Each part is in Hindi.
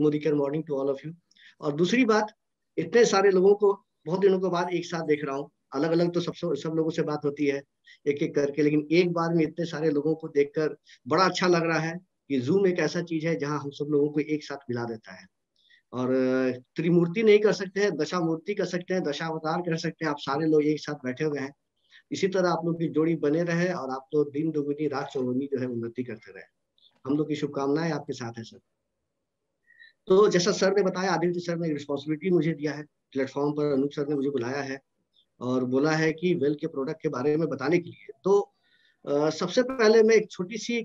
Modi care morning to all of you. और दूसरी बात, इतने सारे लोगों को बहुत दिनों के बाद एक साथ देख रहा हूँ। अलग अलग तो सब लोगों से बात होती है एक एक करके, लेकिन एक बार में इतने सारे लोगों को देखकर बड़ा अच्छा लग रहा है कि जूम एक ऐसा चीज है जहां हम सब लोगों को एक साथ मिला देता है। और त्रिमूर्ति नहीं कर सकते हैं, दशामूर्ति कर सकते हैं, दशावतार कर सकते हैं। आप सारे लोग एक साथ बैठे हुए हैं। इसी तरह आप लोग की जोड़ी बने रहे और आप लोग दिन दोगुनी रात चौगुनी जो है उन्नति करते रहे। हम लोग की शुभकामनाएं आपके साथ है सर। तो जैसा सर ने बताया, आदित्य सर ने रिस्पॉन्सिबिलिटी मुझे दिया है प्लेटफॉर्म पर, अनूप सर ने मुझे बुलाया है और बोला है कि वेल के प्रोडक्ट के बारे में बताने के लिए। तो सबसे पहले मैं एक छोटी सी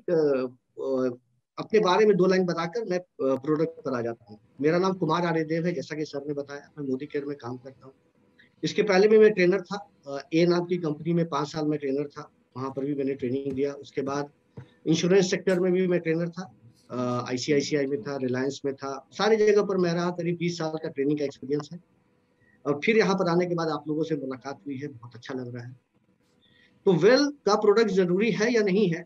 अपने बारे में 2 लाइन बताकर मैं प्रोडक्ट पर आ जाता हूँ। मेरा नाम कुमार आर्यदेव है, जैसा कि सर ने बताया, मैं मोदी केयर में काम करता हूँ। इसके पहले भी मैं ट्रेनर था, ए नाम की कंपनी में 5 साल में ट्रेनर था, वहां पर भी मैंने ट्रेनिंग दिया। उसके बाद इंश्योरेंस सेक्टर में भी मैं ट्रेनर था, आईसीआईसीआई में था, रिलायंस में था, सारी जगह पर मैं रहा। करीब 20 साल का ट्रेनिंग का एक्सपीरियंस है। और फिर यहाँ पर आने के बाद आप लोगों से मुलाकात हुई है, बहुत अच्छा लग रहा है। तो वेल का प्रोडक्ट जरूरी है या नहीं है,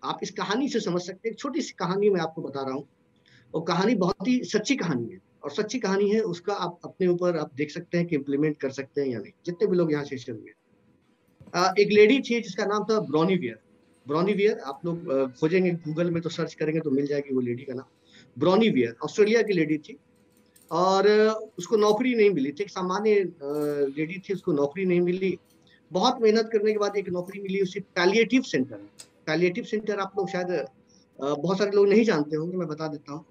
आप इस कहानी से समझ सकते हैं। एक छोटी सी कहानी मैं आपको बता रहा हूँ, और कहानी बहुत ही सच्ची कहानी है, और सच्ची कहानी है उसका आप अपने ऊपर आप देख सकते हैं कि इम्प्लीमेंट कर सकते हैं या नहीं, जितने भी लोग यहाँ सेशन में। एक लेडी थी जिसका नाम था ब्रॉनी वियर। ब्रॉनी वियर आप लोग खोजेंगे गूगल में तो सर्च करेंगे तो मिल जाएगी वो लेडी का नाम। ब्रॉनी वियर ऑस्ट्रेलिया की लेडी थी, और उसको नौकरी नहीं मिली थी। एक सामान्य लेडी थी, उसको नौकरी नहीं मिली। बहुत मेहनत करने के बाद एक नौकरी मिली उसे पैलिएटिव सेंटर में। पैलिएटिव सेंटर आप लोग शायद बहुत सारे लोग नहीं जानते होंगे, मैं बता देता हूँ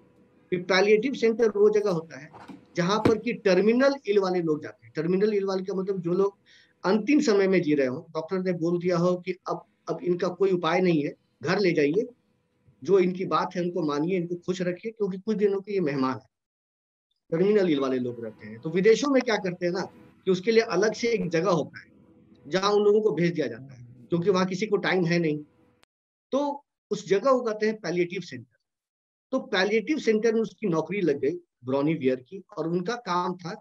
कि पैलिएटिव सेंटर वो जगह होता है जहां पर कि टर्मिनल इल वाले लोग जाते हैं। टर्मिनल इल वाले का मतलब जो लोग अंतिम समय में जी रहे हो, डॉक्टर ने बोल दिया हो कि अब इनका कोई उपाय नहीं है, घर ले जाइए, जो इनकी बात है उनको मानिए, इनको खुश रखिए, क्योंकि कुछ दिनों के ये मेहमान है। टर्मिनल इल वाले लोग रहते हैं। तो विदेशों में क्या करते हैं ना, कि उसके लिए अलग से एक जगह होता है जहां उन लोगों को भेज दिया जाता है, क्योंकि वहां किसी को टाइम है नहीं। तो उस जगह को कहते हैं पैलिएटिव सेंटर। तो पैलिएटिव सेंटर में उसकी नौकरी लग गई, ब्रॉनी वियर की, और उनका काम था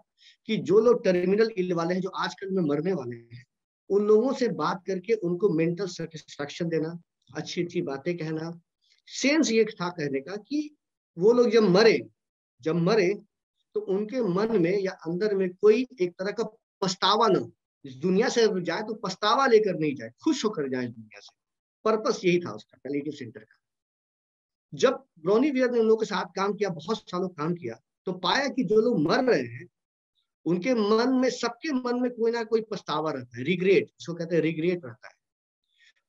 कि जो लोग टर्मिनल इल वाले हैं, जो आजकल में मरने वाले हैं, उन लोगों से बात करके उनको मेंटल सेटिस्फैक्शन देना, अच्छी अच्छी बातें कहना। सेंस ये था कहने का कि वो लोग जब मरे तो उनके मन में या अंदर में कोई एक तरह का पछतावा न हो। इस दुनिया से जाए तो पछतावा लेकर नहीं जाए, खुश होकर जाए इस दुनिया से। पर्पस यही था उसका, पैलिएटिव सेंटर का। जब ब्रॉनी वियर ने उन लोगों के साथ काम किया, बहुत सालों काम किया, तो पाया कि जो लोग मर रहे हैं उनके मन में, सबके मन में कोई ना कोई पछतावा रहता है, रिग्रेट, इसको कहते हैं रिग्रेट रहता है।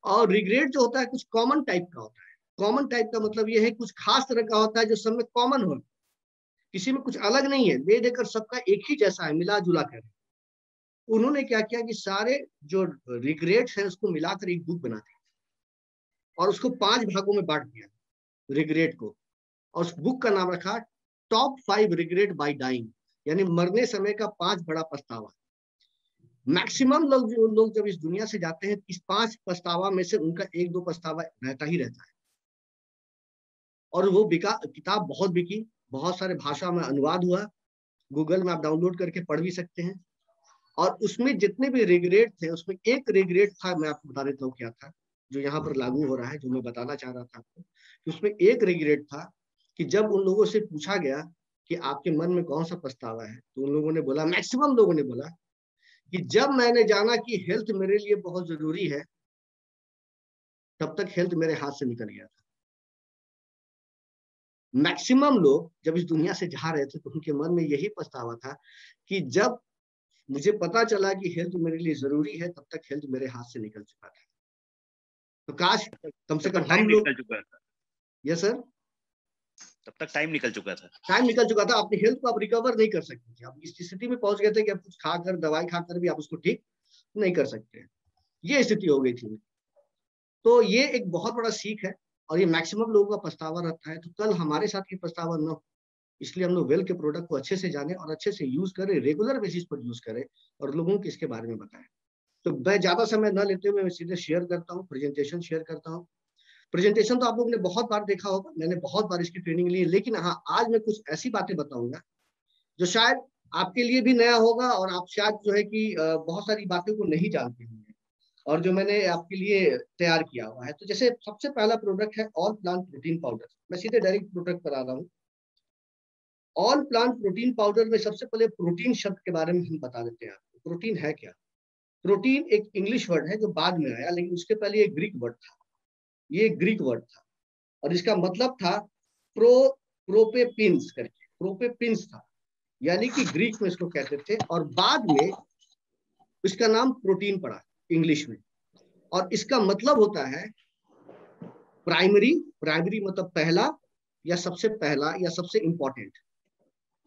और रिग्रेट जो होता है कुछ कॉमन टाइप का होता है। कॉमन टाइप का मतलब यह है कुछ खास तरह का होता है जो सब में कॉमन हो, किसी में कुछ अलग नहीं है, ले देकर सबका एक ही जैसा है, मिला जुला कर। उन्होंने क्या किया कि सारे जो रिग्रेट्स हैं उसको मिलाकर एक बुक बना दिया और उसको 5 भागों में बांट दिया, रिग्रेट को। और उस बुक का नाम रखा टॉप 5 रिग्रेट बाय डाइंग, यानी मरने समय का 5 बड़ा पछतावा। मैक्सिमम लोग जब इस दुनिया से जाते हैं, इस 5 पछतावा में से उनका 1-2 पछतावा रहता ही रहता है। और वो किताब बहुत बिकी, बहुत सारे भाषा में अनुवाद हुआ, गूगल में आप डाउनलोड करके पढ़ भी सकते हैं। और उसमें जितने भी रिग्रेट थे, उसमें एक रिग्रेट था, मैं आपको बता देता हूँ क्या था, जो यहाँ पर लागू हो रहा है, जो मैं बताना चाह रहा था आपको। कि उसमें एक रिग्रेट था कि जब उन लोगों से पूछा गया कि आपके मन में कौन सा पछतावा है, तो उन लोगों ने बोला, मैक्सिमम लोगों ने बोला कि जब मैंने जाना कि हेल्थ मेरे लिए बहुत जरूरी है, तब तक हेल्थ मेरे हाथ से निकल गया था। मैक्सिमम लोग जब इस दुनिया से जा रहे थे तो उनके मन में यही पछतावा था कि जब मुझे पता चला कि हेल्थ मेरे लिए जरूरी है, तब तक हेल्थ मेरे हाथ से निकल चुका था। तो काश कम से कम हम लोग, यस सर, तब तक टाइम निकल चुका था। टाइम निकल चुका था, अपनी हेल्थ को आप रिकवर नहीं कर सकते थे। आप इस स्थिति में पहुंच गए थे कि आप कुछ खाकर, दवाई खाकर भी आप उसको ठीक नहीं कर सकते। ये स्थिति हो गई थी। तो ये एक बहुत बड़ा सीख है, और ये मैक्सिमम लोगों का पछतावा रहता है। तो कल हमारे साथ ये पछतावा न हो, इसलिए हम लोग वेल के प्रोडक्ट को अच्छे से जाने और अच्छे से यूज करें, रेगुलर बेसिस पर यूज करें, और लोगों को इसके बारे में बताएं। तो मैं ज्यादा समय न लेते हुए मैं सीधे शेयर करता हूँ, प्रेजेंटेशन शेयर करता हूँ। प्रेजेंटेशन तो आप लोगों ने बहुत बार देखा होगा, मैंने बहुत बार इसकी ट्रेनिंग ली है, लेकिन हाँ, आज मैं कुछ ऐसी बातें बताऊंगा जो शायद आपके लिए भी नया होगा, और आप शायद जो है कि बहुत सारी बातों को नहीं जानते होंगे, और जो मैंने आपके लिए तैयार किया हुआ है। तो जैसे सबसे पहला प्रोडक्ट है ऑल प्लांट प्रोटीन पाउडर। मैं सीधे डायरेक्ट प्रोडक्ट पर आ रहा हूँ। ऑल प्लांट प्रोटीन पाउडर में सबसे पहले प्रोटीन शब्द के बारे में हम बता देते हैं आपको। प्रोटीन है क्या? प्रोटीन एक इंग्लिश वर्ड है जो बाद में आया, लेकिन उसके पहले एक ग्रीक वर्ड था। ये ग्रीक वर्ड था और इसका मतलब था प्रोपेपिन्स करके, प्रोपेपिन्स था, यानी कि ग्रीक में इसको कहते थे और बाद में इसका नाम प्रोटीन पड़ा इंग्लिश में। और इसका मतलब होता है प्राइमरी, प्राइमरी मतलब पहला या सबसे इंपॉर्टेंट।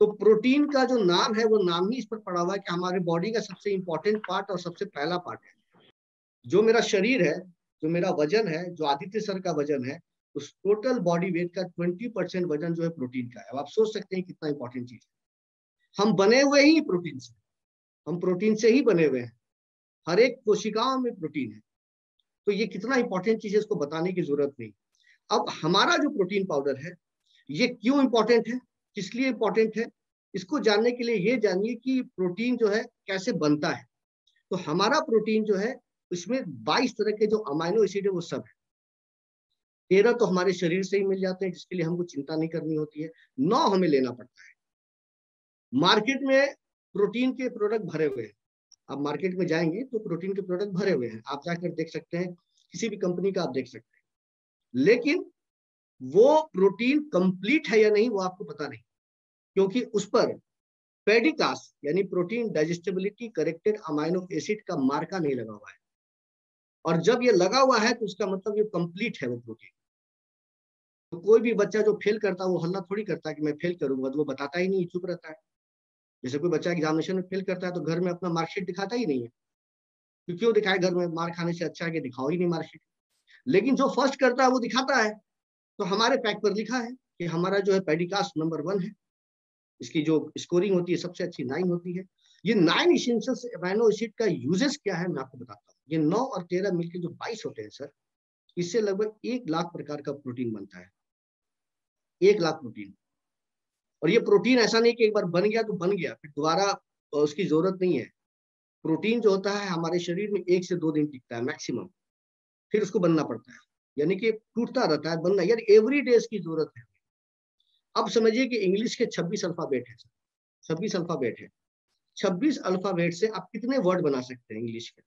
तो प्रोटीन का जो नाम है वो नाम ही इस पर पड़ा हुआ है कि हमारे बॉडी का सबसे इंपॉर्टेंट पार्ट और सबसे पहला पार्ट है। जो मेरा शरीर है, जो मेरा वजन है, जो आदित्य सर का वजन है, उस टोटल बॉडी वेट का 20% वजन जो है प्रोटीन का है। अब आप सोच सकते हैं कितना इंपॉर्टेंट चीज है। हम बने हुए ही प्रोटीन से, हम प्रोटीन से ही बने हुए हैं। हर एक कोशिकाओं में प्रोटीन है। तो ये कितना इंपॉर्टेंट चीज है, इसको बताने की जरूरत नहीं। अब हमारा जो प्रोटीन पाउडर है ये क्यों इंपॉर्टेंट है, किस लिए इंपॉर्टेंट है, इसको जानने के लिए ये जानिए कि प्रोटीन जो है कैसे बनता है। तो हमारा प्रोटीन जो है इसमें 22 तरह के जो अमाइनो एसिड है वो सब है। 13 तो हमारे शरीर से ही मिल जाते हैं जिसके लिए हमको चिंता नहीं करनी होती है, 9 हमें लेना पड़ता है। मार्केट में प्रोटीन के प्रोडक्ट भरे हुए हैं। आप मार्केट में जाएंगे तो प्रोटीन के प्रोडक्ट भरे हुए हैं, आप जाकर देख सकते हैं, किसी भी कंपनी का आप देख सकते हैं। लेकिन वो प्रोटीन कंप्लीट है या नहीं वो आपको पता नहीं, क्योंकि उस पर पेडिकास यानी protein digestibility corrected amino acid का मार्का नहीं लगा हुआ है। और जब ये लगा हुआ है तो उसका मतलब ये कंप्लीट है वो प्रोटीन। तो कोई भी बच्चा जो फेल करता है वो हल्ला थोड़ी करता है कि मैं फेल करूंगा, तो वो बताता ही नहीं, चुप रहता है। जैसे कोई बच्चा एग्जामिनेशन में फेल करता है तो घर में अपना मार्कशीट दिखाता ही नहीं है, तो क्यों दिखाए, घर में मार खाने से अच्छा है कि दिखाओ ही नहीं मार्कशीट। लेकिन जो फर्स्ट करता है वो दिखाता है। तो हमारे पैक पर लिखा है कि हमारा जो है पेडिकास नंबर 1 है, इसकी जो स्कोरिंग होती है सबसे अच्छी 9 होती है। ये 9 इसेंशियल अमाइनो एसिड का यूजेस क्या है मैं आपको बताता हूँ। ये 9 और 13 मिलकर जो 22 होते हैं सर, इससे लगभग 1 लाख प्रकार का प्रोटीन बनता है। 1 लाख प्रोटीन। और ये प्रोटीन ऐसा नहीं कि एक बार बन गया तो बन गया, फिर दोबारा उसकी जरूरत नहीं है। प्रोटीन जो होता है हमारे शरीर में 1 से 2 दिन टिकता है मैक्सिमम, फिर उसको बनना पड़ता है, यानी कि टूटता रहता है, बनना यार एवरी डे इसकी जरूरत है। अब समझिए कि इंग्लिश के 26 अल्फाबेट है, 26 अल्फाबेट है। 26 अल्फाबेट से आप कितने वर्ड बना सकते हैं इंग्लिश के?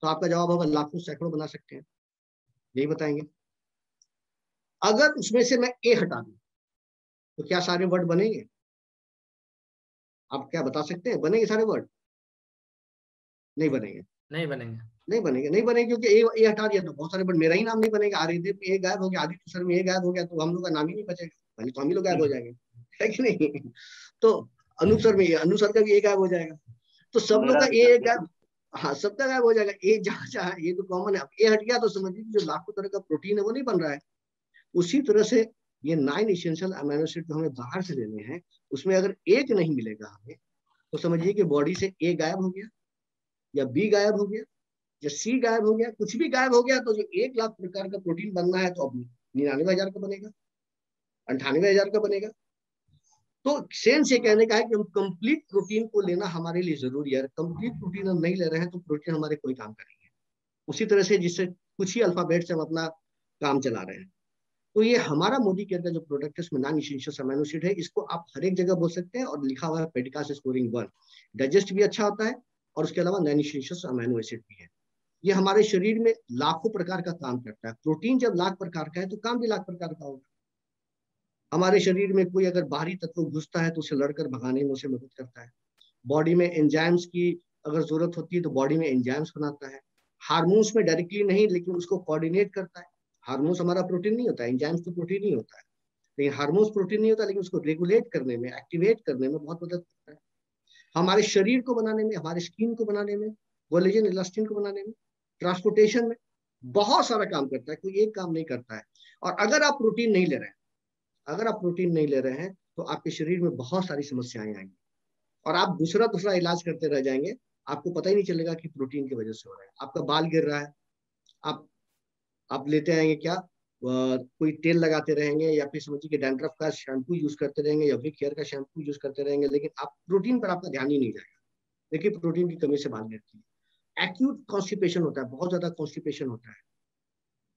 तो आपका जवाब होगा लाखों सैकड़ों बना सकते हैं, यही बताएंगे। अगर उसमें से मैं ए हटा दूं तो क्या सारे वर्ड बनेंगे? आप क्या बता सकते हैं, बनेंगे सारे वर्ड? नहीं बनेंगे। नहीं बनेंगे। नहीं बनेंगे, नहीं बनेंगे, क्योंकि ए हटा दिया तो बहुत सारे वर्ड, मेरा ही नाम नहीं बनेगा। आदित्य में ए गायब हो गया, आदित्य सर में ए गायब हो गया तो हम लोग का नाम ही नहीं बचेगा, पहले तो हम ही लोग गायब हो जाएंगे, है कि नहीं? तो अनुसर में अनुसर का भी ए गायब हो जाएगा, तो सब लोग का ए गायब, हाँ सबका गायब हो जाएगा। ए जहाँ जहाँ ये तो कॉमन है, अब ए हट गया तो समझिए जो लाखों तरह का प्रोटीन है वो नहीं बन रहा है। उसी तरह से ये 9 इसेंशियल अमीनो एसिड जो हमें बाहर से लेने हैं, उसमें अगर एक नहीं मिलेगा हमें तो समझिए कि बॉडी से ए गायब हो गया, या बी गायब हो गया, या सी गायब हो गया, कुछ भी गायब हो गया। तो जो 1 लाख प्रकार का प्रोटीन बनना है तो अब 99,000 का बनेगा, 98,000 का बनेगा। तो सेंस ये कहने का है कि हम कंप्लीट प्रोटीन को लेना हमारे लिए जरूरी है। कंप्लीट प्रोटीन हम नहीं ले रहे हैं तो प्रोटीन हमारे कोई काम करेंगे। उसी तरह से जिससे कुछ ही अल्फाबेट से हम अपना काम चला रहे हैं। तो ये हमारा मोदी केयर का जो प्रोडक्ट है उसमें 9 इसेंशियल अमीनो एसिड है। इसको आप हर एक जगह बोल सकते हैं और लिखा हुआ है पेडिकास स्कोरिंग 1। डाइजेस्ट भी अच्छा होता है और उसके अलावा 9 इसेंशियल अमीनो एसिड भी है। ये हमारे शरीर में लाखों प्रकार का काम करता है। प्रोटीन जब लाख प्रकार का है तो काम भी लाख प्रकार का होगा। हमारे शरीर में कोई अगर बाहरी तत्व घुसता है तो उसे लड़कर भगाने में उसे मदद करता है। बॉडी में एंजाइम्स की अगर जरूरत होती है तो बॉडी में एंजाइम्स बनाता है। हार्मोन्स में डायरेक्टली नहीं लेकिन उसको कोऑर्डिनेट करता है। हार्मोन्स हमारा प्रोटीन नहीं होता है, एंजाइम्स तो प्रोटीन ही होता है, लेकिन हार्मोन्स प्रोटीन नहीं होता, लेकिन उसको रेगुलेट करने में, एक्टिवेट करने में बहुत मदद करता है। हमारे शरीर को बनाने में, हमारे स्किन को बनाने में, कोलेजन इलास्टिन को बनाने में, ट्रांसपोर्टेशन में बहुत सारा काम करता है, कोई एक काम नहीं करता है। और अगर आप प्रोटीन नहीं ले रहे हैं, अगर आप प्रोटीन नहीं ले रहे हैं तो आपके शरीर में बहुत सारी समस्याएं आएंगी और आप दूसरा दूसरा इलाज करते रह जाएंगे। आपको पता ही नहीं चलेगा कि प्रोटीन की वजह से हो रहा है। आपका बाल गिर रहा है, आप लेते आएंगे क्या, कोई तेल लगाते रहेंगे या फिर समझिए कि डैंड्रफ का शैम्पू यूज करते रहेंगे या फिर हेयर का शैम्पू यूज करते रहेंगे, लेकिन आप प्रोटीन पर आपका ध्यान ही नहीं जाएगा। देखिए प्रोटीन की कमी से बाल गिरती है। एक्यूट कॉन्स्टिपेशन होता है, बहुत ज्यादा कॉन्स्टिपेशन होता है।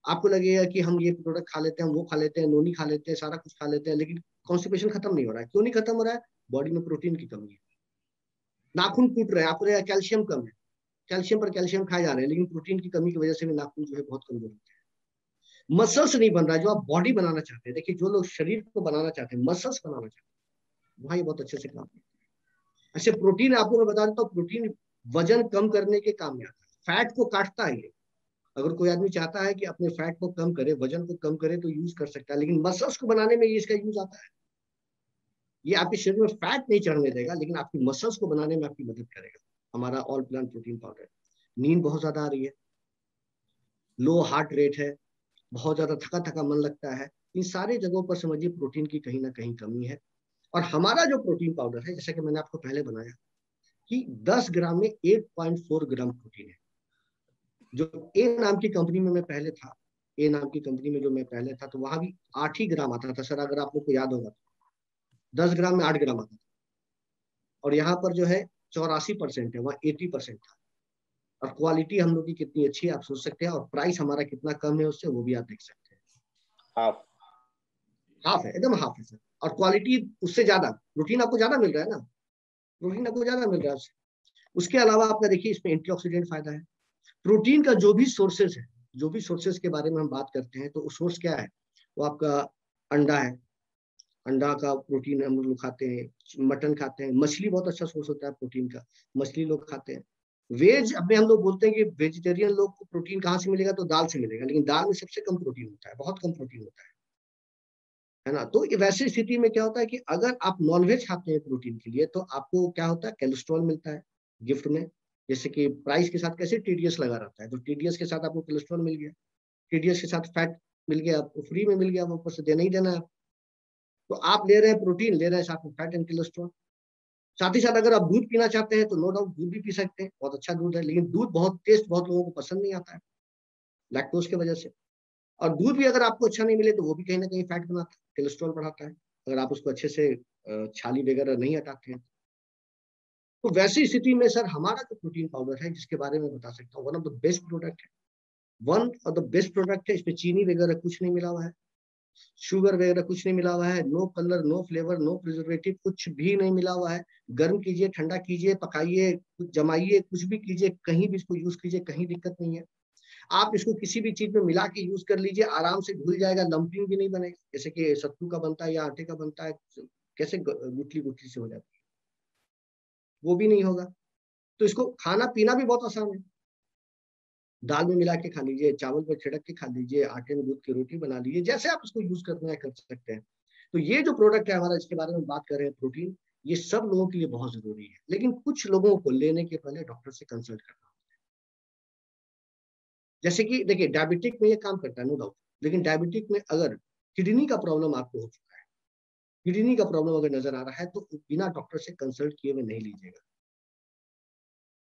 आपको लगेगा कि हम ये प्रोडक्ट खा लेते हैं, हम वो खा लेते हैं, नोनी खा लेते हैं, सारा कुछ खा लेते हैं, लेकिन कॉन्स्टिपेशन खत्म नहीं हो रहा है। क्यों नहीं खत्म हो रहा है? बॉडी में प्रोटीन की कमी है। नाखून टूट रहे हैं, आपको लगेगा कैल्शियम कम है, कैल्शियम पर कैल्शियम खाए जा रहे हैं, लेकिन प्रोटीन की कमी की वजह से भी नाखून जो है बहुत कमजोर होते हैं। मसल्स नहीं बन रहा है जो आप बॉडी बनाना चाहते हैं। देखिए, जो लोग शरीर को बनाना चाहते हैं, मसल्स बनाना चाहते हैं, वहाँ ये बहुत अच्छे से काम करते हैं। ऐसे प्रोटीन आपको मैं बता देता हूँ, प्रोटीन वजन कम करने के काम में आता है, फैट को काटता है ये। अगर कोई आदमी चाहता है कि अपने फैट को कम करे, वजन को कम करे, तो यूज कर सकता है, लेकिन मसल्स को बनाने में ये इसका यूज आता है। ये आपके शरीर में फैट नहीं चढ़ने देगा, लेकिन आपकी मसल्स को बनाने में आपकी मदद करेगा। हमारा ऑल प्लांट प्रोटीन पाउडर। नींद बहुत ज्यादा आ रही है, लो हार्ट रेट है, बहुत ज्यादा थका थका मन लगता है, इन सारे जगहों पर समझिए प्रोटीन की कहीं ना कहीं कमी है। और हमारा जो प्रोटीन पाउडर है, जैसा कि मैंने आपको पहले बनाया कि 10 ग्राम में 8.4 ग्राम प्रोटीन है। जो ए नाम की कंपनी में मैं पहले था, ए नाम की कंपनी में जो मैं पहले था, तो वहां भी 8 ही ग्राम आता था सर, अगर आप लोग को याद होगा। 10 ग्राम में 8 ग्राम आता था। और यहाँ पर जो है 84% है, वहाँ 80% था। और क्वालिटी हम लोग की कितनी अच्छी है आप सोच सकते हैं, और प्राइस हमारा कितना कम है उससे, वो भी आप देख सकते हैं। हाफ। हाफ है, एकदम हाफ है सर। और क्वालिटी उससे ज्यादा, प्रोटीन आपको ज्यादा मिल रहा है ना, प्रोटीन आपको ज्यादा मिल रहा है उससे। उसके अलावा आपका देखिए इसमें एंटीऑक्सीडेंट फायदा है। प्रोटीन का जो भी सोर्सेस है, जो भी सोर्सेस के बारे में हम बात करते हैं, तो सोर्स क्या है? वो आपका अंडा है, अंडा का प्रोटीन हम लोग खाते हैं, मटन खाते हैं, मछली बहुत अच्छा सोर्स होता है प्रोटीन का, मछली लोग खाते हैं। वेज अब में हम लोग बोलते हैं कि वेजिटेरियन लोग को प्रोटीन कहाँ से मिलेगा, तो दाल से मिलेगा, लेकिन दाल में सबसे कम प्रोटीन होता है, बहुत कम प्रोटीन होता है ना। तो वैसी स्थिति में क्या होता है कि अगर आप नॉनवेज खाते हैं प्रोटीन के लिए, तो आपको क्या होता है, कोलेस्ट्रॉल मिलता है गिफ्ट में। जैसे कि प्राइस के साथ कैसे टीडीएस लगा रहता है, तो टीडीएस के साथ आपको कोलेस्ट्रॉल मिल गया, टीडीएस के साथ फैट मिल गया, आपको फ्री में मिल गया, वो ऊपर से देना ही देना है। तो आप ले रहे हैं प्रोटीन, ले रहे हैं साथ में फैट एंड कोलेस्ट्रॉल। साथ ही साथ अगर आप दूध पीना चाहते हैं, तो नो डाउट दूध भी पी सकते हैं, बहुत अच्छा दूध है, लेकिन दूध बहुत टेस्ट बहुत लोगों को पसंद नहीं आता है लैक्टोज की वजह से। और दूध भी अगर आपको अच्छा नहीं मिले, तो वो भी कहीं ना कहीं फैट बनाता है, कोलेस्ट्रॉल बढ़ाता है, अगर आप उसको अच्छे से छाली वगैरह नहीं हटाते हैं। तो वैसी स्थिति में सर हमारा जो प्रोटीन पाउडर है, जिसके बारे में बता सकता हूँ, one of the best product है, one of the best product है। इसमें चीनी वगैरह कुछ नहीं मिला हुआ है, शुगर वगैरह कुछ नहीं मिला हुआ है, no colour, no flavour, no preservative, कुछ भी नहीं मिला हुआ है। गर्म कीजिए, ठंडा कीजिए, पकाइए, कुछ जमाइए, कुछ भी कीजिए, कहीं भी इसको यूज कीजिए, कहीं दिक्कत नहीं है। आप इसको किसी भी चीज में मिला के यूज कर लीजिए, आराम से घुल जाएगा, लंपिंग भी नहीं बनेगा, जैसे कि सत्तू का बनता है या आटे का बनता है, कैसे गुठली गुठली से हो जाती है, वो भी नहीं होगा। तो इसको खाना पीना भी बहुत आसान है। दाल में मिला के खा लीजिए, चावल पर छिड़क के खा लीजिए, आटे में दूध की रोटी बना लीजिए, जैसे आप इसको यूज करना है कर सकते हैं। तो ये जो प्रोडक्ट है हमारा, इसके बारे में बात कर रहे हैं, प्रोटीन, ये सब लोगों के लिए बहुत जरूरी है, लेकिन कुछ लोगों को लेने के पहले डॉक्टर से कंसल्ट करना। जैसे कि देखिए, डायबिटिक में ये काम करता है नो डाउट, लेकिन डायबिटिक में अगर किडनी का प्रॉब्लम आपको हो चुका है, किडनी का प्रॉब्लम अगर नजर आ रहा है, तो बिना डॉक्टर से कंसल्ट किए हुए नहीं लीजिएगा।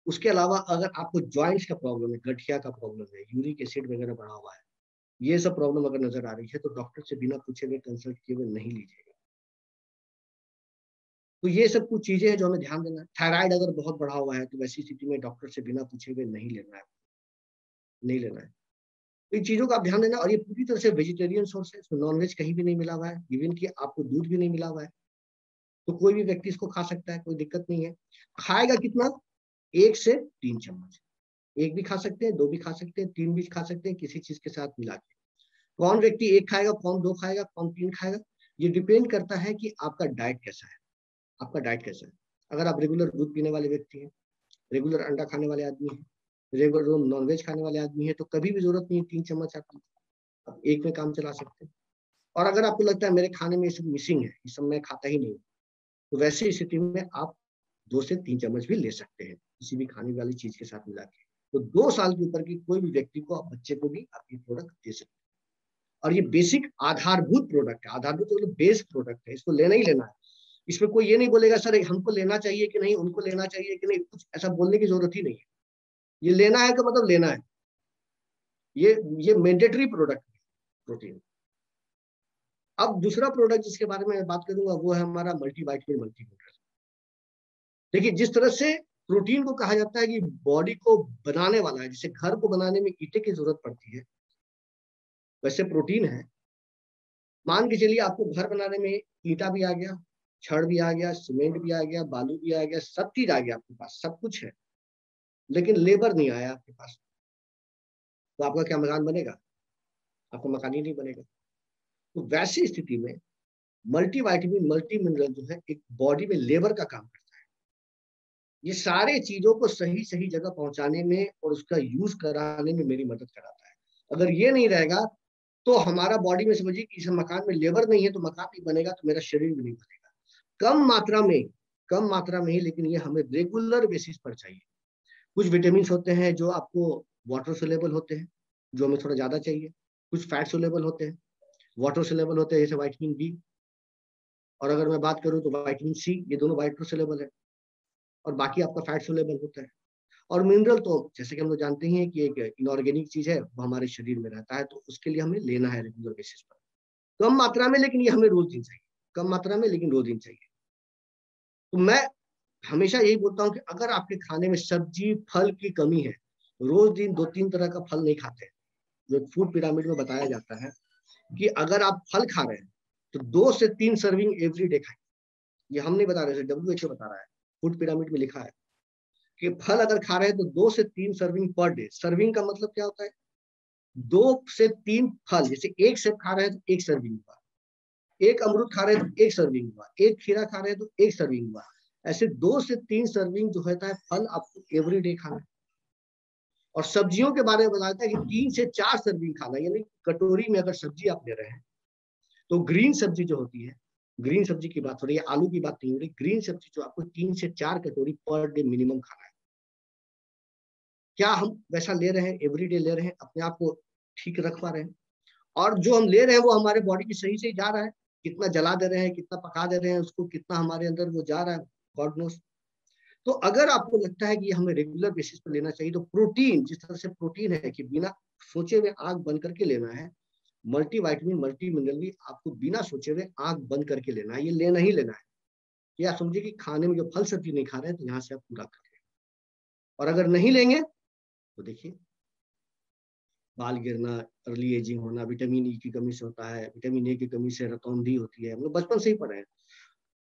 उसके अलावा अगर आपको ज्वाइंट्स का प्रॉब्लम है, गठिया का प्रॉब्लम है, यूरिक एसिड वगैरह बढ़ा हुआ है, ये सब प्रॉब्लम अगर नजर आ रही है, तो डॉक्टर से बिना पूछे हुए कंसल्ट किए हुए नहीं लीजिएगा। तो ये सब कुछ चीजें हैं जो हमें ध्यान देना है। थायराइड अगर बहुत बढ़ा हुआ है, तो वैसी स्थिति में डॉक्टर से बिना पूछे हुए नहीं लेना है, नहीं लेना है। तो इन चीजों का आप ध्यान देना। और ये पूरी तरह से वेजिटेरियन सोर्स है, इसमें नॉनवेज कहीं भी नहीं मिला हुआ है, इवन कि आपको दूध भी नहीं मिला हुआ है। तो कोई भी व्यक्ति इसको खा सकता है, कोई दिक्कत नहीं है। खाएगा कितना? 1 से 3 चम्मच। एक भी खा सकते हैं, दो भी खा सकते हैं, तीन भी खा सकते हैं, किसी चीज के साथ मिला के। कौन व्यक्ति एक खाएगा, कौन दो खाएगा, कौन तीन खाएगा, ये डिपेंड करता है कि आपका डाइट कैसा है, आपका डाइट कैसा है। अगर आप रेगुलर दूध पीने वाले व्यक्ति हैं, रेगुलर अंडा खाने वाले आदमी हैं, रेगुलर नॉनवेज खाने वाले आदमी हैं, तो कभी भी जरूरत नहीं है 3 चम्मच आप एक में काम चला सकते हैं। और अगर आपको लगता है मेरे खाने में ये सब मिसिंग है, ये सब मैं खाता ही नहीं, तो वैसी स्थिति में आप 2 से 3 चम्मच भी ले सकते हैं, किसी भी खाने वाली चीज के साथ मिला के। तो 2 साल के ऊपर की कोई भी व्यक्ति को, आप बच्चे को भी आप ये प्रोडक्ट दे सकते हैं। और ये बेसिक आधारभूत प्रोडक्ट है, आधारभूत मतलब बेस प्रोडक्ट है, इसको लेना ही लेना है। इसमें कोई ये नहीं बोलेगा सर हमको लेना चाहिए कि नहीं, उनको लेना चाहिए कि नहीं, कुछ ऐसा बोलने की जरूरत ही नहीं है। ये लेना है का मतलब लेना है, ये ये मैंडेटरी प्रोडक्ट है प्रोटीन। अब दूसरा प्रोडक्ट जिसके बारे में बात करूंगा, वो है हमारा मल्टीवाइटमिन मल्टीन्यूट्रिएंट। देखिए, जिस तरह से प्रोटीन को कहा जाता है कि बॉडी को बनाने वाला है, जैसे घर को बनाने में ईंटे की जरूरत पड़ती है, वैसे प्रोटीन है। मान के चलिए आपको घर बनाने में ईंटा भी आ गया, छड़ भी आ गया, सीमेंट भी आ गया, बालू भी आ गया, सब चीज आ गया आपके पास, सब कुछ है, लेकिन लेबर नहीं आया आपके पास, तो आपका क्या मकान बनेगा? आपका मकान ही नहीं बनेगा। तो वैसी स्थिति में मल्टीविटामिन मल्टी मिनरल जो है एक बॉडी में लेबर का काम करता है। ये सारे चीजों को सही सही जगह पहुंचाने में और उसका यूज कराने में मेरी मदद कराता है। अगर ये नहीं रहेगा तो हमारा बॉडी में, समझिए कि इस मकान में लेबर नहीं है तो मकान नहीं बनेगा, तो मेरा शरीर भी नहीं बनेगा। कम मात्रा में ही, लेकिन ये हमें रेगुलर बेसिस पर चाहिए। कुछ विटामिन होते हैं जो आपको वाटर सोलेबल होते हैं, जो हमें थोड़ा ज्यादा चाहिए। कुछ फैट सोलेबल होते हैं, वाटर सोलेबल होते हैं, जैसे विटामिन बी। और अगर मैं बात करूं तो विटामिन सी, ये दोनों वाटर सोलेबल है। और बाकी आपका फैट सोलेबल होता है। और मिनरल तो जैसे कि हम लोग जानते ही हैं कि एक इनऑर्गेनिक चीज है, वो हमारे शरीर में रहता है, तो उसके लिए हमें लेना है रेगुलर बेसिस पर, कम मात्रा में, लेकिन ये हमें रोज दिन चाहिए। कम मात्रा में लेकिन रोज दिन चाहिए। तो मैं हमेशा यही बोलता हूँ कि अगर आपके खाने में सब्जी फल की कमी है, रोज दिन 2-3 तरह का फल नहीं खाते, जो फूड पिरामिड में बताया जाता है कि अगर आप फल खा रहे हैं तो 2 से 3 सर्विंग एवरी डे खाएं। ये हम नहीं बता रहे, WHO बता रहा है, फूड पिरामिड में लिखा है कि फल अगर खा रहे हैं तो 2 से 3 सर्विंग पर डे। सर्विंग का मतलब क्या होता है? 2 से 3 फल, जैसे एक सेब खा रहे हैं तो 1 सर्विंग हुआ, एक अमरूद खा रहे हैं तो 1 सर्विंग हुआ, एक खीरा खा रहे हैं तो 1 सर्विंग हुआ। ऐसे 2 से 3 सर्विंग जो होता है फल आपको एवरी डे खाना है। और सब्जियों के बारे में बताता है कि 3 से 4 सर्विंग खाना, यानी कटोरी में अगर सब्जी आप ले रहे हैं तो ग्रीन सब्जी जो होती है, ग्रीन सब्जी की बात हो रही है, आलू की बात नहीं हो रही, ग्रीन सब्जी जो आपको 3 से 4 कटोरी पर डे मिनिमम खाना है। क्या हम वैसा ले रहे हैं? एवरी डे ले रहे हैं? अपने आप को ठीक रख पा रहे हैं? और जो हम ले रहे हैं वो हमारे बॉडी की सही से जा रहा है? कितना जला दे रहे हैं, कितना पका दे रहे हैं उसको, कितना हमारे अंदर वो जा रहा है, गॉड नोस। तो अगर आपको लगता है कि हमें रेगुलर बेसिस पर लेना चाहिए, तो प्रोटीन, जिस तरह से प्रोटीन है कि बिना सोचे हुए आंख बंद करके लेना है, मल्टीविटामिन मल्टी मिनरल भी आपको बिना सोचे हुए आंख बंद करके लेना है। ये लेना ही लेना है। या समझिए कि खाने में जो फल सब्जी नहीं खा रहे हैं तो यहाँ से आप पूरा कर लें। और अगर नहीं लेंगे तो देखिए, बाल गिरना, अर्ली एजिंग होना, विटामिन ई की कमी से होता है, विटामिन ए की कमी से रतौंधी होती है, हम लोग बचपन से ही पढ़े हैं।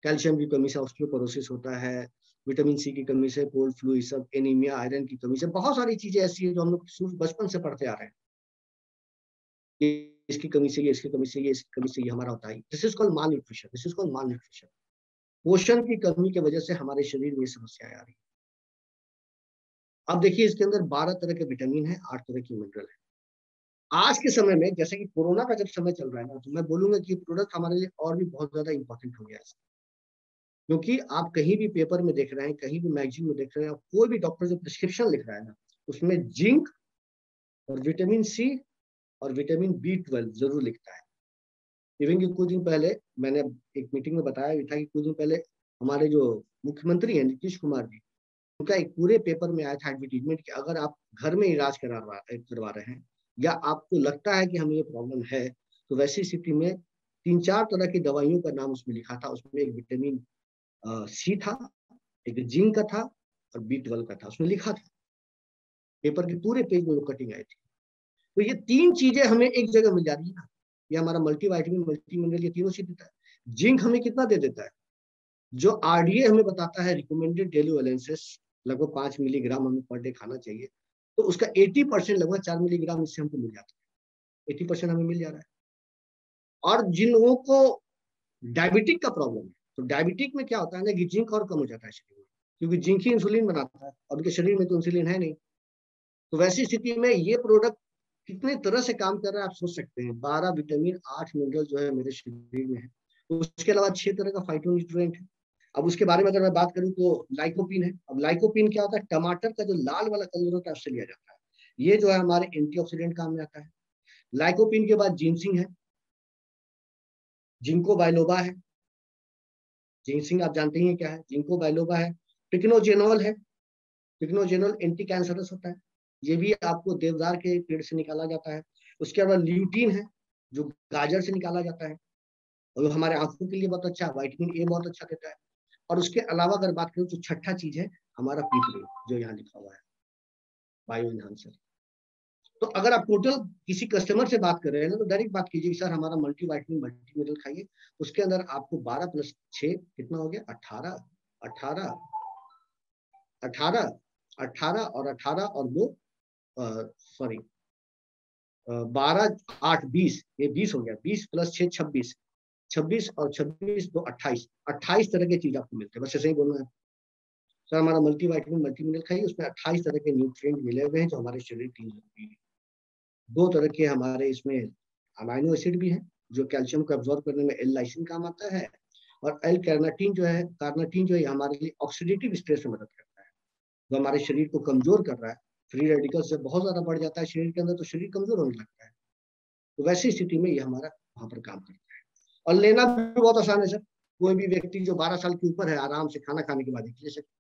कैल्शियम की कमी से ऑस्टियोपोरोसिस होता है, विटामिन सी की कमी से कोल्ड फ्लू, ये सब, एनीमिया, आयरन की कमी से, बहुत सारी चीजें ऐसी है जो हम लोग बचपन से पढ़ते आ रहे हैं कि इसकी कमी से ये, इसकी कमी से ये, इसकी कमी से ये हमारा होता है। This is called mall nutrition, this is called mall nutrition. पोषण की कमी की वजह से हमारे शरीर में समस्याएं आ रही है। अब देखिए, इसके अंदर 12 तरह के विटामिन है, 8 तरह की मिनरल है। आज के समय में, जैसे कि कोरोना का जब समय चल रहा है ना, तो मैं बोलूंगा कि प्रोडक्ट हमारे लिए और भी बहुत ज्यादा इंपॉर्टेंट हो गया है। क्योंकि आप कहीं भी पेपर में देख रहे हैं, कहीं भी मैगजीन में देख रहे हैं, कोई भी डॉक्टर जो प्रिस्क्रिप्शन लिख रहा है ना, उसमें जिंक और विटामिन सी और विटामिन B12 जरूर लिखता है। इवन कि कुछ दिन पहले मैंने एक मीटिंग में बताया भी था कि कुछ दिन पहले हमारे जो मुख्यमंत्री हैं नीतीश कुमार जी, उनका एक पूरे पेपर में आया था एडवर्टीजमेंट कि अगर आप घर में इलाज करवा रहे हैं या आपको लगता है कि हमें ये प्रॉब्लम है, तो वैसी स्थिति में 3-4 तरह की दवाइयों का नाम उसमें लिखा था। उसमें एक विटामिन सी था, एक जिंक का था और B12 का था, उसमें लिखा था। पेपर के पूरे पेज में वो कटिंग आई थी। तो ये 3 चीजें हमें एक जगह मिल जा रही है ना। ये हमारा मल्टीविटामिन मल्टी मिनरल, ये तीनों चीज देता है। जिंक हमें कितना दे देता है? जो RDA हमें बताता है, रिकमेंडेड डेली वैलेंसेस, लगभग 5 मिलीग्राम हमें पर डे खाना चाहिए, तो उसका 80% लगभग 4 मिलीग्राम इससे हमको मिल जाता है। 80% हमें मिल जा रहा है। और जिन लोगों को डायबिटिक का प्रॉब्लम है, तो डायबिटिक में क्या होता है ना कि जिंक और कम हो जाता है शरीर में, क्योंकि जिंक ही इंसुलिन बनाता है, और उनके शरीर में तो इंसुलिन है नहीं। तो वैसी स्थिति में ये प्रोडक्ट कितने तरह से काम कर रहा है आप सोच सकते हैं। 12 विटामिन, 8 मिनरल जो है मेरे शरीर में है। तो उसके अलावा 6 तरह का फाइटोन्यूट्रिएंट है। अब उसके बारे में अगर मैं बात करूं तो लाइकोपिन है। अब लाइकोपिन क्या होता है? टमाटर का जो लाल वाला कलर होता है उससे लिया जाता है। ये जो है हमारे एंटीऑक्सीडेंट काम में आता है। लाइकोपिन के बाद जिंसिंग है, जिंको बाइलोबा है। जिंसिंग आप जानते ही हैं क्या है, जिंको बाइलोबा है। पिक्नोजेनोल है, पिक्नोजेनोल एंटी कैंसरस होता है, ये भी आपको देवदार के पेड़ से निकाला जाता है। उसके बाद ल्यूटीन है, जो गाजर से निकाला जाता है, और हमारे आंखों के लिए बहुत अच्छा, विटामिन ए बहुत अच्छा देता है। और उसके अलावा अगर बात करूं तो छठा चीज है हमारा पीपरे, जो यहाँ लिखा हुआ है, बायो इनहांसर। तो अगर आप टोटल किसी कस्टमर से बात कर रहे हैं ना, तो डायरेक्ट बात कीजिए सर हमारा मल्टी वाइटमिन मल्टी मिनरल खाइए, उसके अंदर आपको 12 + 6 कितना हो गया, 18, 18, 18, 18 और 18 और 2, सॉरी 12, 8, 20, ये 20 हो गया, 20 + 6 26, 26 और 26 तो 28, 28 तरह के चीज आपको मिलते हैं, बस ऐसे ही बोलना है सर हमारा मल्टी वाइटमिन मल्टी मिनरल खाइए, उसमें 28 तरह के न्यूट्रिएंट मिले हुए हैं जो हमारे शरीर के लिए जरूरी है। 2 तरह के हमारे इसमें अमाइनो एसिड भी है जो कैल्शियम को एब्जॉर्ब करने में एल लाइसिन काम आता है, और एल कार्नाटीन जो है, कार्नाटीन जो है हमारे लिए ऑक्सीडेटिव स्ट्रेस में मदद करता है, जो हमारे शरीर को कमजोर कर रहा है। फ्री रेडिकल्स जब बहुत ज्यादा बढ़ जाता है शरीर के अंदर तो शरीर कमजोर होने लगता है, तो वैसी स्थिति में ये हमारा वहां पर काम करता है। और लेना भी बहुत आसान है सर, कोई भी व्यक्ति जो 12 साल के ऊपर है आराम से खाना खाने के बाद एक ले सकते,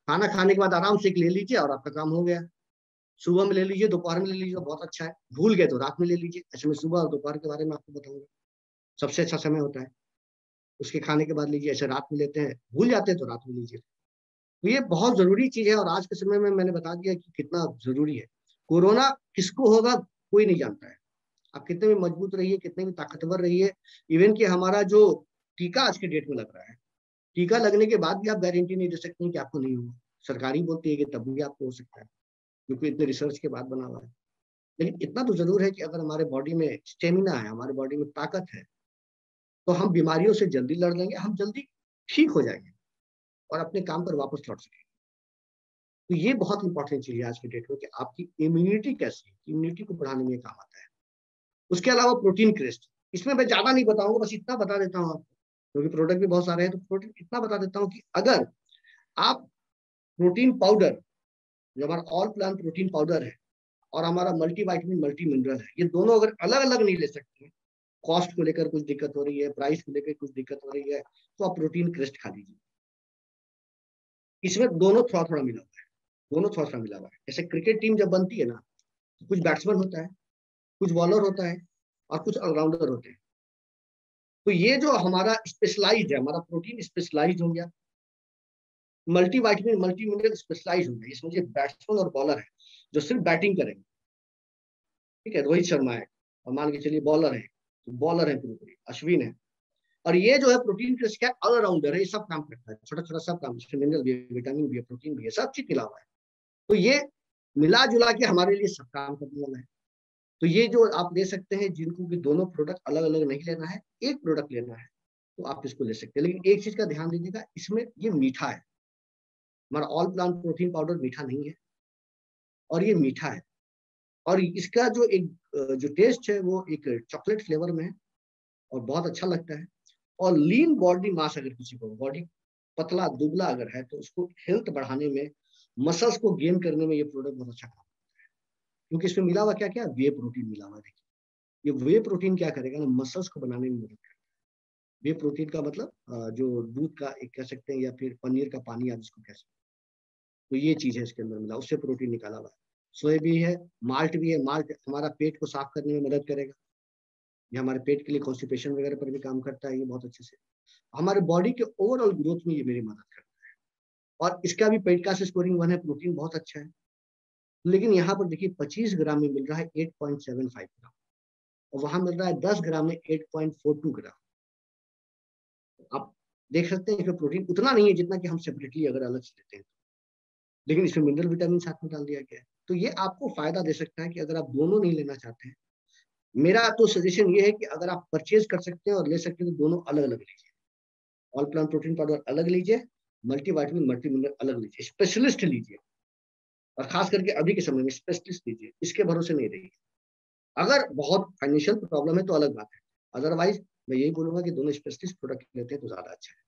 खाना खाने के बाद आराम से एक ले लीजिए और आपका काम हो गया। सुबह में ले लीजिए, दोपहर में ले लीजिए, बहुत अच्छा है। भूल गए तो रात में ले लीजिए, ऐसे में सुबह और दोपहर के बारे में आपको बताऊंगा, सबसे अच्छा समय होता है उसके खाने के बाद लीजिए। ऐसे रात में लेते हैं, भूल जाते हैं तो रात में लीजिए। तो ये बहुत जरूरी चीज है, और आज के समय में मैंने बता दिया कि कितना जरूरी है। कोरोना किसको होगा कोई नहीं जानता है, आप कितने भी मजबूत रहिए, कितने भी ताकतवर रहिए, इवन कि हमारा जो टीका आज के डेट में लग रहा है, टीका लगने के बाद भी आप गारंटी नहीं दे सकते हैं कि आपको नहीं होगा। सरकारी बोलती है कि तब भी आपको हो सकता है, क्योंकि इतने रिसर्च के बाद बना हुआ है। लेकिन इतना तो जरूर है कि अगर हमारे बॉडी में स्टेमिना है, हमारे बॉडी में ताकत है, तो हम बीमारियों से जल्दी लड़ लेंगे, हम जल्दी ठीक हो जाएंगे और अपने काम पर वापस लौट सकेंगे। तो ये बहुत इंपॉर्टेंट चीज है आज के डेट में कि आपकी इम्यूनिटी कैसी है, इम्यूनिटी को बढ़ाने में काम आता है। उसके अलावा प्रोटीन क्रेस्ट, इसमें मैं ज्यादा नहीं बताऊंगा, बस इतना बता देता हूँ आपको, क्योंकि प्रोडक्ट भी बहुत सारे हैं, तो प्रोटीन इतना बता देता हूँ कि अगर आप प्रोटीन पाउडर, जो हमारा ऑल प्लान प्रोटीन पाउडर है और हमारा मल्टी वाइटमिन मल्टी मिनरल है, ये दोनों अगर अलग अलग नहीं ले सकते हैं, कॉस्ट को लेकर कुछ दिक्कत हो रही है, प्राइस को लेकर कुछ दिक्कत हो रही है, तो आप प्रोटीन क्रेस्ट खा लीजिए। इसमें दोनों थोड़ा थोड़ा मिला हुआ है, दोनों थोड़ा थोड़ा मिला हुआ है। जैसे क्रिकेट टीम जब बनती है ना, तो कुछ बैट्समैन होता है, कुछ बॉलर होता है और कुछ ऑलराउंडर होते हैं। तो ये जो हमारा स्पेशलाइज्ड है, हमारा प्रोटीन स्पेशलाइज्ड हो गया, multi vitamin multi mineral specialised हो गया। इसमें जो बैट्समैन और बॉलर है जो सिर्फ बैटिंग करेंगे, ठीक है, रोहित शर्मा है, और मान के चलिए बॉलर है, तो बॉलर है पूरी, अश्विन है। और ये जो है प्रोटीन क्या ऑलराउंडर है, ये सब काम करता है, छोटा छोटा सब काम, इसमें मिनरल भी है, विटामिन भी है, प्रोटीन भी है, सब चीज मिला हुआ है। तो ये मिला जुला के हमारे लिए सब काम करने वाला है। तो ये जो आप ले सकते हैं, जिनको भी दोनों प्रोडक्ट अलग अलग नहीं लेना है, एक प्रोडक्ट लेना है, तो आप इसको ले सकते हैं। लेकिन एक चीज का ध्यान दीजिएगा, इसमें ये मीठा है, हमारा ऑल प्लांट प्रोटीन पाउडर मीठा नहीं है, और ये मीठा है। और इसका जो एक जो टेस्ट है वो एक चॉकलेट फ्लेवर में है, और बहुत अच्छा लगता है। और लीन बॉडी मास, अगर किसी को बॉडी पतला दुबला अगर है, तो उसको हेल्थ बढ़ाने में, मसल्स को गेन करने में ये प्रोडक्ट बहुत अच्छा काम, क्योंकि इसमें मिला हुआ क्या क्या, वे प्रोटीन मिला हुआ है। देखिए ये वे प्रोटीन क्या करेगा ना, मसल्स को बनाने में मदद करेगा। वे प्रोटीन का मतलब जो दूध का एक कह सकते हैं, या फिर पनीर का पानी आप जिसको कह सकते हैं, तो ये चीज है इसके अंदर मिला, उससे प्रोटीन निकाला हुआ है। सोया भी है, माल्ट भी है, माल्ट हमारा पेट को साफ करने में मदद करेगा, ये हमारे पेट के लिए कॉन्स्टिपेशन वगैरह पर भी काम करता है, ये बहुत अच्छे से हमारे बॉडी के ओवरऑल ग्रोथ में ये मेरी मदद करता है। और इसका भी पेट का स्कोरिंग 1 है, प्रोटीन बहुत अच्छा है। लेकिन यहाँ पर देखिए 25 ग्राम में मिल रहा है 8.75 ग्राम, और वहां मिल रहा है 10 ग्राम में 8.42 ग्राम। आप देख सकते हैं इसमें प्रोटीन उतना नहीं है जितना कि हम सेपरेटली अगर अलग से लेते हैं, लेकिन इसमें मिनरल विटामिन साथ में डाल दिया गया है। तो ये आपको फायदा दे सकता है कि अगर आप दोनों नहीं लेना चाहते हैं, मेरा तो सजेशन ये है कि अगर आप परचेज कर सकते हैं और ले सकते हैं, तो दोनों अलग अलग लीजिए। ऑल प्लांट प्रोटीन पाउडर अलग लीजिए, मल्टी वाइटमिन मल्टी मिनरल अलग लीजिए, स्पेशलिस्ट लीजिए, और खास करके अभी के समय में स्पेशलिस्ट लीजिए, इसके भरोसे नहीं रहिए। अगर बहुत फाइनेंशियल प्रॉब्लम है तो अलग बात है, अदरवाइज मैं यही बोलूंगा कि दोनों स्पेशलिस्ट प्रोडक्ट लेते हैं तो ज्यादा अच्छा है।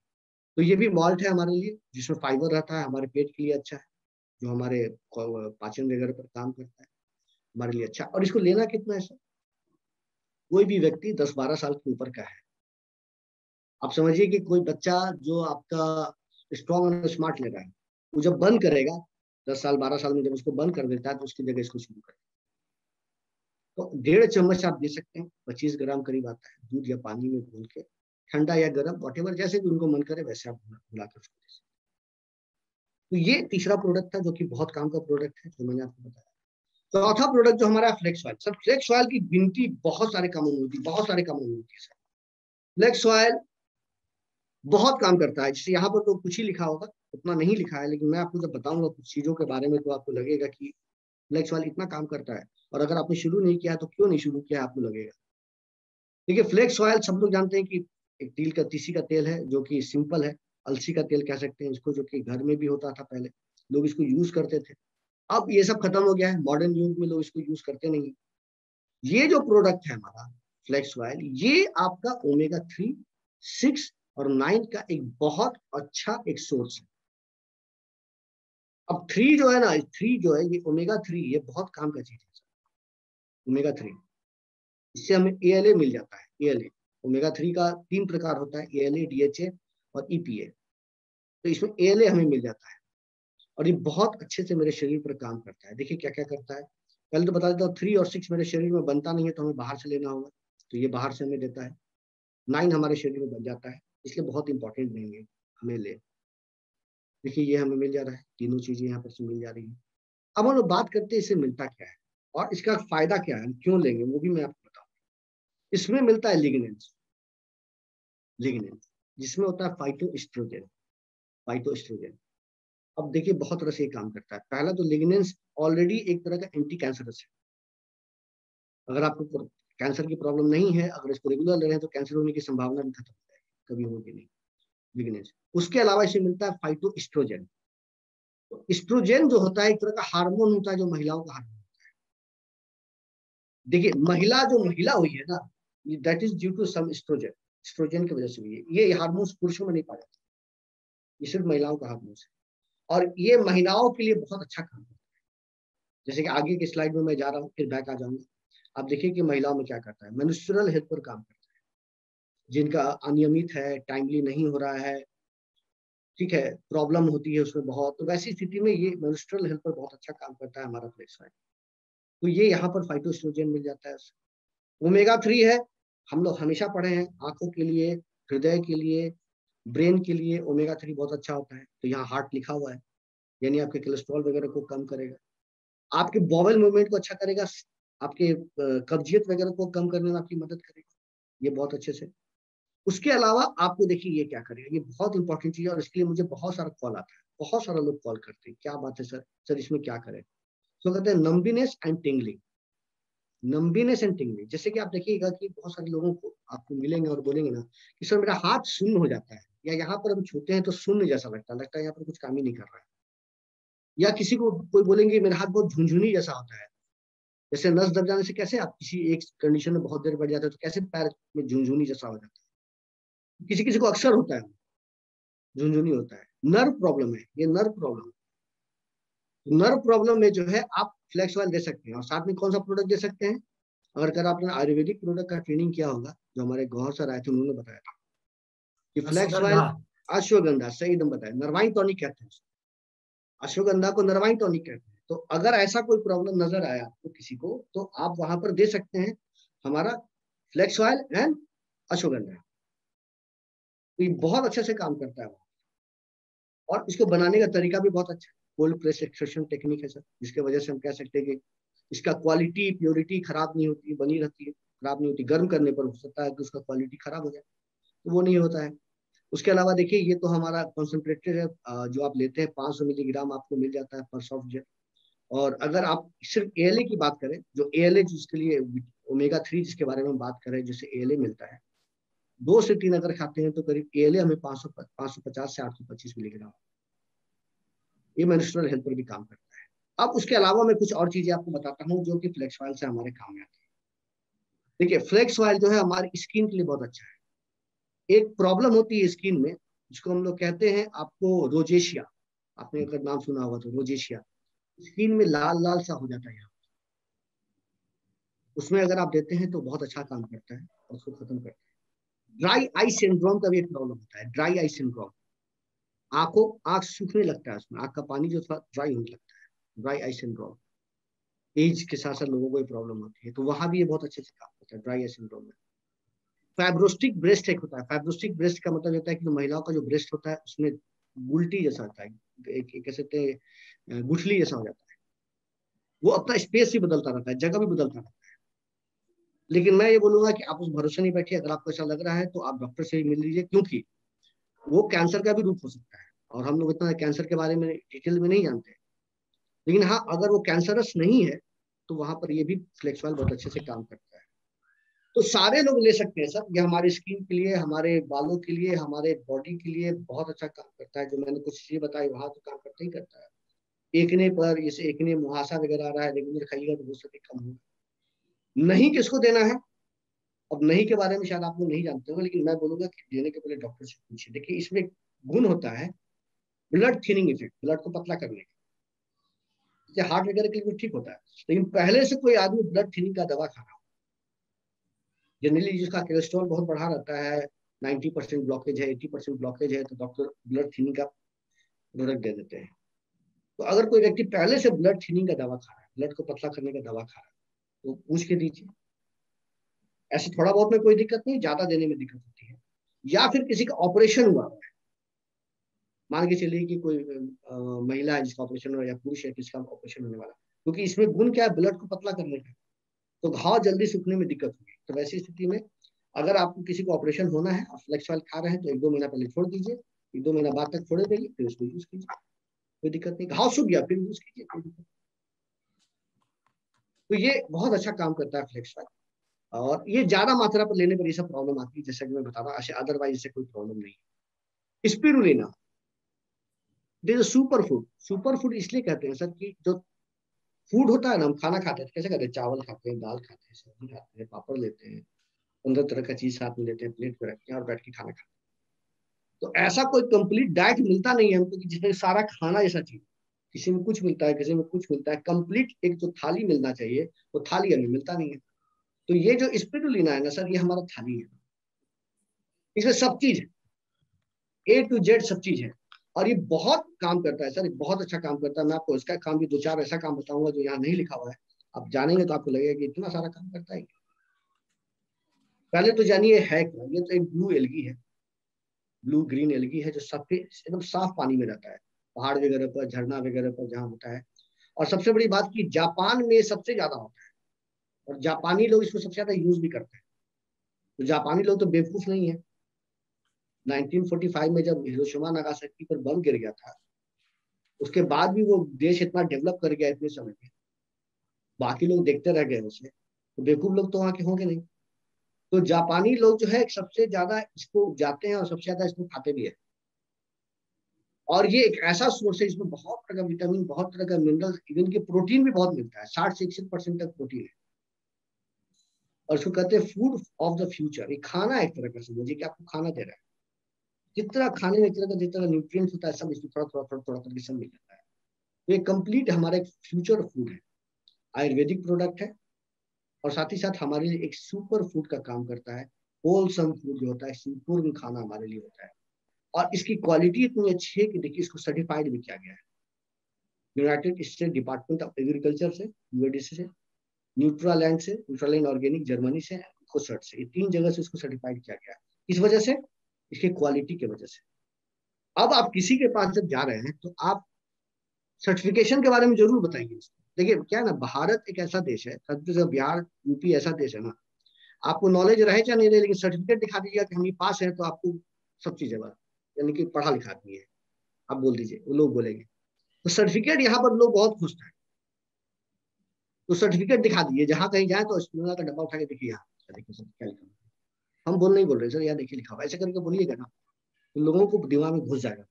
तो ये भी मॉल्ट है हमारे लिए, जिसमें फाइबर रहता है, हमारे पेट के लिए अच्छा है, जो हमारे पाचन वगैरह पर काम करता है, हमारे लिए अच्छा। और इसको लेना कितना है सर, कोई भी व्यक्ति 10-12 साल के ऊपर का है, आप समझिए कि कोई बच्चा जो आपका स्ट्रॉन्ग और स्मार्ट ले रहा है, वो जब बंद करेगा 10 साल 12 साल में, जब उसको बंद कर देता है, तो उसकी जगह इसको शुरू कर, तो 1.5 चम्मच आप दे सकते हैं, 25 ग्राम करीब आता है, दूध या पानी में घोल के, ठंडा या गर्म वॉटेवर जैसे भी उनको मन करे वैसे आप बुलाकर उसको दे सकते हैं। तो ये तीसरा प्रोडक्ट था जो कि बहुत काम का प्रोडक्ट है, जो मैंने आपको बताया। चौथा प्रोडक्ट जो हमारा flax oil, sir flax oil की गिनती बहुत सारे कामों में होती है, बहुत सारे कामों में होती है सर। फ्लेक्स ऑयल बहुत काम करता है। जैसे यहाँ पर तो कुछ ही लिखा होगा, उतना नहीं लिखा है, लेकिन मैं आपको जब बताऊंगा कुछ चीजों के बारे में तो आपको लगेगा कि फ्लेक्स ऑयल इतना काम करता है। और अगर आपने शुरू नहीं किया तो क्यों नहीं शुरू किया आपको लगेगा। देखिए फ्लेक्स ऑयल सब लोग जानते हैं कि एक तिल का तीसी का तेल है, जो कि सिंपल है, अलसी का तेल कह सकते हैं इसको, जो कि घर में भी होता था पहले, लोग इसको यूज करते थे। अब ये सब खत्म हो गया है, मॉडर्न युग में लोग इसको यूज करते नहीं। ये जो प्रोडक्ट है हमारा फ्लेक्स ऑयल, ये आपका ओमेगा 3, 6 और 9 का एक बहुत अच्छा एक सोर्स है। अब 3 जो है ना, 3 जो है ये ओमेगा 3, ये बहुत काम का चीज है ओमेगा 3। इससे हमें ALA मिल जाता है। ALA ओमेगा 3 का 3 प्रकार होता है, ALA, DHA और EPA। तो इसमें ALA हमें मिल जाता है और ये बहुत अच्छे से मेरे शरीर पर काम करता है। देखिए क्या क्या करता है, पहले तो बता देता हूँ। 3 और 6 मेरे शरीर में बनता नहीं है, तो हमें बाहर से लेना होगा, तो ये बाहर से हमें देता है। 9 हमारे शरीर में बन जाता है, इसलिए बहुत इंपॉर्टेंट नहीं है हमें ले। देखिए ये हमें मिल जा रहा है, तीनों चीजें यहाँ पर से मिल जा रही है। अब हम लोग बात करते हैं इससे मिलता क्या है और इसका फायदा क्या है, क्यों लेंगे, वो भी मैं आपको बताऊँ। इसमें मिलता है लिग्नेंस, लिग्नेंस जिसमें होता है फाइटोएस्ट्रोजन, फाइटोएस्ट्रोजन। अब देखिए बहुत तरह से ये काम करता है। पहला तो लिग्नेंस ऑलरेडी एक तरह का एंटी कैंसरस है। अगर आपको कैंसर की प्रॉब्लम नहीं है, अगर इसको रेगुलर ले रहे हैं, तो कैंसर होने की संभावना भी खत्म हो जाएगी, कभी होगी नहीं लिग्नेंस। उसके अलावा इसे मिलता है फाइटोएस्ट्रोजन। तो एस्ट्रोजन जो होता है एक तरह का हार्मोन होता है, जो महिलाओं का हार्मोन। देखिए महिला जो महिला हुई है ना, that is due to some oestrogen, oestrogen की वजह से हुई है। ये हार्मोन्स पुरुषों में नहीं पाया जाता, ये सिर्फ महिलाओं का हार्मोन्स है और ये महिलाओं के लिए बहुत अच्छा काम करता है। जैसे कि आगे की स्लाइड में मैं जा रहा हूँ, फिर बैक आ जाऊंगा। आप देखिए कि महिलाओं में क्या करता है, मेंस्ट्रुअल हेल्थ पर काम करता है। जिनका अनियमित है, टाइमली नहीं हो रहा है, ठीक है, प्रॉब्लम होती है उसमें बहुत, तो वैसी स्थिति में ये मेंस्ट्रुअल हेल्थ पर बहुत अच्छा काम करता है हमारा फ्लेक्स ऑयल। तो ये यहाँ पर फाइटोएस्ट्रोजन मिल जाता है। ओमेगा 3 है, हम लोग हमेशा पढ़े हैं आंखों के लिए, हृदय के लिए, ब्रेन के लिए ओमेगा 3 बहुत अच्छा होता है। तो यहाँ हार्ट लिखा हुआ है, यानी आपके कोलेस्ट्रॉल वगैरह को कम करेगा, आपके बॉवेल मूवमेंट को अच्छा करेगा, आपके कब्जियत वगैरह को कम करने में आपकी मदद करेगा ये बहुत अच्छे से। उसके अलावा आपको देखिए ये क्या करेगा, ये बहुत इंपॉर्टेंट चीज है और इसके लिए मुझे बहुत सारा कॉल आता है, बहुत सारा लोग कॉल करते हैं, क्या बात है सर, सर इसमें क्या करें। तो कहते हैं नम्बीनेस एंड टिंगलिंग, नम्बीनेस एंड टिंगलिंग। जैसे कि आप देखिएगा कि बहुत सारे लोगों को आपको मिलेंगे और बोलेंगे ना कि सर मेरा हाथ शून्य हो जाता है, या यहाँ पर हम छूते हैं तो शून्य जैसा लगता है यहाँ पर कुछ काम ही नहीं कर रहा है। या किसी को कोई बोलेंगे मेरा हाथ बहुत झुंझुनी जैसा होता है, जैसे नस दब जाने से कैसे आप किसी एक कंडीशन में बहुत देर बढ़ जाते हैं, तो कैसे पैर में झुंझुनी जैसा हो जाता है, किसी किसी को अक्सर होता है, झुंझुनी होता है। नर्व प्रॉब्लम है, ये नर्व प्रॉब्लम, नर्व प्रॉब्लम में जो है आप फ्लेक्स ऑयल दे सकते हैं। और साथ में कौन सा प्रोडक्ट दे सकते हैं, अगर आपने आयुर्वेदिक प्रोडक्ट का ट्रेनिंग किया होगा, जो हमारे गौहर सर आए थे उन्होंने बताया था कि फ्लेक्स ऑयल, अश्वगंधा। अश्वगंधा सही एकदम बताया, नर्वाइन टॉनिक कहते हैं, अश्वगंधा को नर्वाइन टॉनिक कहते हैं। तो अगर ऐसा कोई प्रॉब्लम नजर आया आपको किसी को, तो आप वहां पर दे सकते हैं हमारा फ्लेक्स ऑयल एंड अश्वगंधा। तो ये बहुत अच्छे से काम करता है और इसको बनाने का तरीका भी बहुत अच्छा है। कोल्ड प्रेस एक्सट्रैक्शन टेक्निक है सर, जिसके वजह से हम कह सकते हैं कि इसका क्वालिटी प्योरिटी खराब नहीं होती, बनी रहती है, खराब नहीं होती। गर्म करने पर हो सकता है कि उसका क्वालिटी खराब हो जाए, तो वो नहीं होता है। उसके अलावा देखिए ये तो हमारा कॉन्सेंट्रेटेड है, जो आप लेते हैं 500 मिलीग्राम आपको मिल जाता है पर सॉफ्ट जेल। और अगर आप सिर्फ ALA की बात करें, जो ALA जिसके लिए ओमेगा 3 जिसके बारे में हम बात करें, जैसे ALA मिलता है 2 से 3 अगर खाते हैं तो करीब ALA हमें 550 से 825 मिलीग्राम, ये मेंस्ट्रुअल हेल्थ पर भी काम करता है। अब उसके अलावा मैं कुछ और चीजें आपको बताता हूँ जो कि फ्लेक्स ऑयल से हमारे काम में आती है। देखिए फ्लेक्स ऑयल जो है हमारी स्किन के लिए बहुत अच्छा है। एक प्रॉब्लम होती है स्किन में जिसको हम लोग कहते हैं, आपको रोजेशिया, आपने अगर नाम सुना होगा तो रोजेशिया, स्किन में लाल लाल सा हो जाता है यहाँ, उसमें अगर आप देते हैं तो बहुत अच्छा काम करता है और उसको खत्म करता है। ड्राई आई सिंड्रोम का भी एक प्रॉब्लम होता है, ड्राई आई सिंड्रोम, आंख सूखने लगता है, उसमें आंख का पानी जो थोड़ा ड्राई होने लगता है, ड्राई आई सिंड्रोम। एज के साथ साथ लोगों को ये प्रॉब्लम होती है, तो वहां भी ये बहुत अच्छे से काम करता है ड्राई आई सिंड्रोम में। फाइब्रोस्टिक ब्रेस्ट एक होता है, फाइब्रोस्टिक ब्रेस्ट का मतलब होता है कि जो महिलाओं का जो ब्रेस्ट होता है उसमें गुलटी जैसा होता है, एक कह सकते हैं गुठली जैसा हो जाता है, वो अपना स्पेस ही बदलता रहता है, जगह भी बदलता रहता है। लेकिन मैं ये बोलूंगा कि आप उस भरोसे नहीं बैठिए, अगर आपको ऐसा लग रहा है तो आप डॉक्टर से ही मिल लीजिए, क्योंकि वो कैंसर का भी रूप हो सकता है, और हम लोग इतना कैंसर के बारे में डिटेल में नहीं जानते। लेकिन हाँ, अगर वो कैंसरस नहीं है तो वहां पर ये भी फ्लेक्स ऑयल बहुत अच्छे से काम करता है। तो सारे लोग ले सकते हैं सर, ये हमारे स्किन के लिए, हमारे बालों के लिए, हमारे बॉडी के लिए बहुत अच्छा काम करता है। जो मैंने कुछ चीजें बताई वहां तो काम करता ही करता है। एकने पर, जैसे एकने मुहासा वगैरह आ रहा है, रेगुलर खाइएगा तो वो सब भी कम होगा। नहीं किसको देना है, अब नहीं के बारे में शायद आप लोग नहीं जानते हो, लेकिन मैं बोलूंगा कि देने के पहले डॉक्टर से पूछिए। देखिए इसमें एक गुण होता है, ब्लड थिनिंग इफेक्ट, ब्लड को पतला करने का। जैसे हार्ट वगैरह के लिए भी ठीक होता है। लेकिन पहले से कोई आदमी ब्लड थिनिंग का दवा खा रहा हो, जनरली जिसका कोलेस्ट्रॉल बहुत बढ़ा रहता है, 90% ब्लॉकेज है, 80% ब्लॉकेज है, तो डॉक्टर ब्लड थिनिंग का प्रोडक्ट दे देते हैं। तो अगर कोई व्यक्ति पहले से ब्लड थिनिंग का दवा खा रहा है, ब्लड को पतला करने का दवा खा रहा है, तो पूछ के दीजिए। ऐसे थोड़ा बहुत में कोई दिक्कत नहीं, ज्यादा देने में दिक्कत होती है। या फिर किसी का ऑपरेशन हुआ है, मान के चलिए कि कोई महिला है जिसका ऑपरेशन हो, या पुरुष है जिसका ऑपरेशन होने वाला, क्योंकि इसमें गुण क्या है, ब्लड को पतला करने का, तो घाव जल्दी सूखने में दिक्कत होगी। तो वैसी स्थिति में अगर आपको किसी को ऑपरेशन होना है, आप फ्लेक्स ऑयल खा रहे हैं, तो 1-2 महीना पहले छोड़ दीजिए, 1-2 महीना बाद तक छोड़े रहिए, फिर उसको यूज कीजिए, कोई दिक्कत नहीं। घाव सूख गया फिर यूज कीजिए, कोई दिक्कत। तो ये बहुत अच्छा काम करता है फ्लेक्स ऑयल। और ये ज्यादा मात्रा पर लेने पर ये सब प्रॉब्लम आती है, जैसा कि मैं बता रहा हूँ। अदरवाइज इससे कोई प्रॉब्लम नहीं है। Spirulina this super food. Super food इसलिए कहते हैं सर कि जो फूड होता है ना, हम खाना खाते हैं कैसे खाते हैं, चावल खाते हैं, दाल खाते हैं, सब्जी खाते हैं, पापड़ लेते हैं, 15 तरह का चीज साथ में लेते हैं, प्लेट पे रखते हैं और बैठ के खाना खाते हैं। तो ऐसा कोई कंप्लीट डाइट मिलता नहीं है हमको कि जिसमें सारा खाना जैसा चीज, किसी में कुछ मिलता है, किसी में कुछ मिलता है, कंप्लीट एक जो थाली मिलना चाहिए वो थाली हमें मिलता नहीं है। तो ये जो स्पिरुलिना है ना सर, ये हमारा थाली है। इसमें सब चीज है, A to Z सब चीज है। और ये बहुत काम करता है सर, ये बहुत अच्छा काम करता है। मैं आपको इसका काम भी 2-4 ऐसा काम बताऊंगा जो यहाँ नहीं लिखा हुआ है, आप जानेंगे तो आपको लगेगा कि इतना सारा काम करता है। पहले तो जानिए है क्या, ये तो एक ब्लू एल्गी है, ब्लू ग्रीन एल्गी है, जो सफेद एकदम साफ पानी में रहता है, पहाड़ वगैरह पर, झरना वगैरह पर जहाँ होता है। और सबसे बड़ी बात की जापान में सबसे ज्यादा होता है, और जापानी लोग इसको सबसे ज्यादा यूज भी करते हैं। तो जापानी लोग तो बेवकूफ नहीं है। 1945 में जब हिरोशिमा नागासाकी पर बम गिर गया था, उसके बाद भी वो देश इतना डेवलप कर गया इतने समय में, बाकी लोग देखते रह गए उसे, तो बेवकूफ लोग तो वहां के होंगे नहीं। तो जापानी लोग जो है सबसे ज्यादा इसको जाते हैं और सबसे ज्यादा इसको खाते भी है। और ये एक ऐसा सोर्स है, इसमें बहुत तरह का विटामिन, बहुत तरह का मिनरल, इवन की प्रोटीन भी बहुत मिलता है, 60 से 61% तक प्रोटीन है। और इसको कहते हैं फूड ऑफ द फ्यूचर। ये खाना एक तरह का समझिए कि आपको खाना दे रहा है। जितना खाने में जितना न्यूट्रिएंट्स होता है, सब इसमें थोड़ा थोड़ा थोड़ा थोड़ा करके सब मिल जाता है। तो ये कंप्लीट हमारा एक फ्यूचर फूड है, आयुर्वेदिक प्रोडक्ट है। और साथ ही साथ हमारे लिए एक सुपर फूड का काम करता है। होलसम फूड जो होता है, संपूर्ण खाना हमारे लिए होता है। और इसकी क्वालिटी इतनी अच्छी है कि देखिए इसको सर्टिफाइड भी किया गया है United state department of agriculture से, यूएडीसी से, न्यूट्रालैंड से, न्यूट्रालैंड ऑर्गेनिक जर्मनी से, कोसर्ट से, ये 3 जगह से इसको सर्टिफाइड किया गया है। इस वजह से, इसके क्वालिटी की वजह से। अब आप किसी के पास जब जा रहे हैं तो आप सर्टिफिकेशन के बारे में जरूर बताइए उसको। देखिए क्या है ना, भारत एक ऐसा देश है, बिहार यूपी ऐसा देश है ना, आपको नॉलेज रहे चाहे नहीं रहे, लेकिन सर्टिफिकेट दिखा दीजिएगा कि हम ये पास है, तो आपको सब चीजें बात, यानी कि पढ़ा लिखा आदमी है, आप बोल दीजिए, वो लोग बोलेंगे। तो सर्टिफिकेट यहाँ पर लोग बहुत खुश हैं। तो सर्टिफिकेट दिखा दीजिए, जहां कहीं जाए तो स्कूल का डब्बा उठा के देखिए, यहाँ देखिए सर क्या लिखा हुआ है। हम बोल नहीं बोल रहे सर, यहाँ देखिए लिखा हुआ है, ऐसे करके बोलिएगा ना, तो लोगों को दिमाग में घुस जाएगा,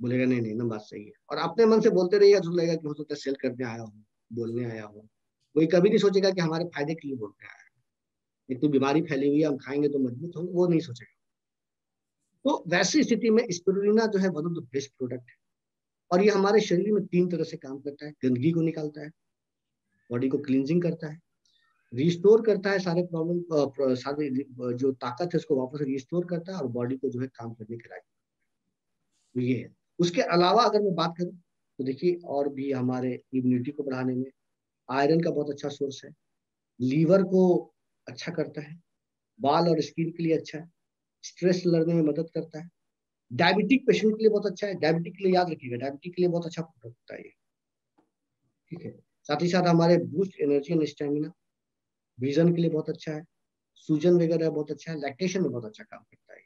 बोलेगा नहीं नहीं ना बात सही है। और अपने मन से बोलते रहिएगा तो लगेगा कि हो सकता है सेल करने आया हो, बोलने आया हो। कोई कभी नहीं सोचेगा कि हमारे फायदे के लिए बोलने आया है, इतनी बीमारी फैली हुई है, हम खाएंगे तो मजबूत होंगे, वो नहीं सोचेगा। तो वैसी स्थिति में स्पिरुलिना जो है one of the best product है। और ये हमारे शरीर में 3 तरह से काम करता है। गंदगी को निकालता है, बॉडी को क्लींजिंग करता है, रिस्टोर करता है, सारे प्रॉब्लम सारे जो ताकत है उसको वापस रिस्टोर करता है, और बॉडी को जो है काम करने के लायक, तो ये है। उसके अलावा अगर मैं बात करूं तो देखिए और भी हमारे इम्यूनिटी को बढ़ाने में आयरन का बहुत अच्छा सोर्स है, लीवर को अच्छा करता है, बाल और स्किन के लिए अच्छा है, स्ट्रेस लड़ने में मदद करता है, डायबिटिक पेशेंट के लिए बहुत अच्छा है। डायबिटिक के लिए याद रखिएगा, डायबिटिक के लिए बहुत अच्छा प्रोडक्ट होता है ये। ठीक है। साथ ही साथ हमारे boost energy and stamina, vision के लिए बहुत अच्छा है, सूजन वगैरह बहुत अच्छा है, लैक्टेशन में बहुत अच्छा काम करता है।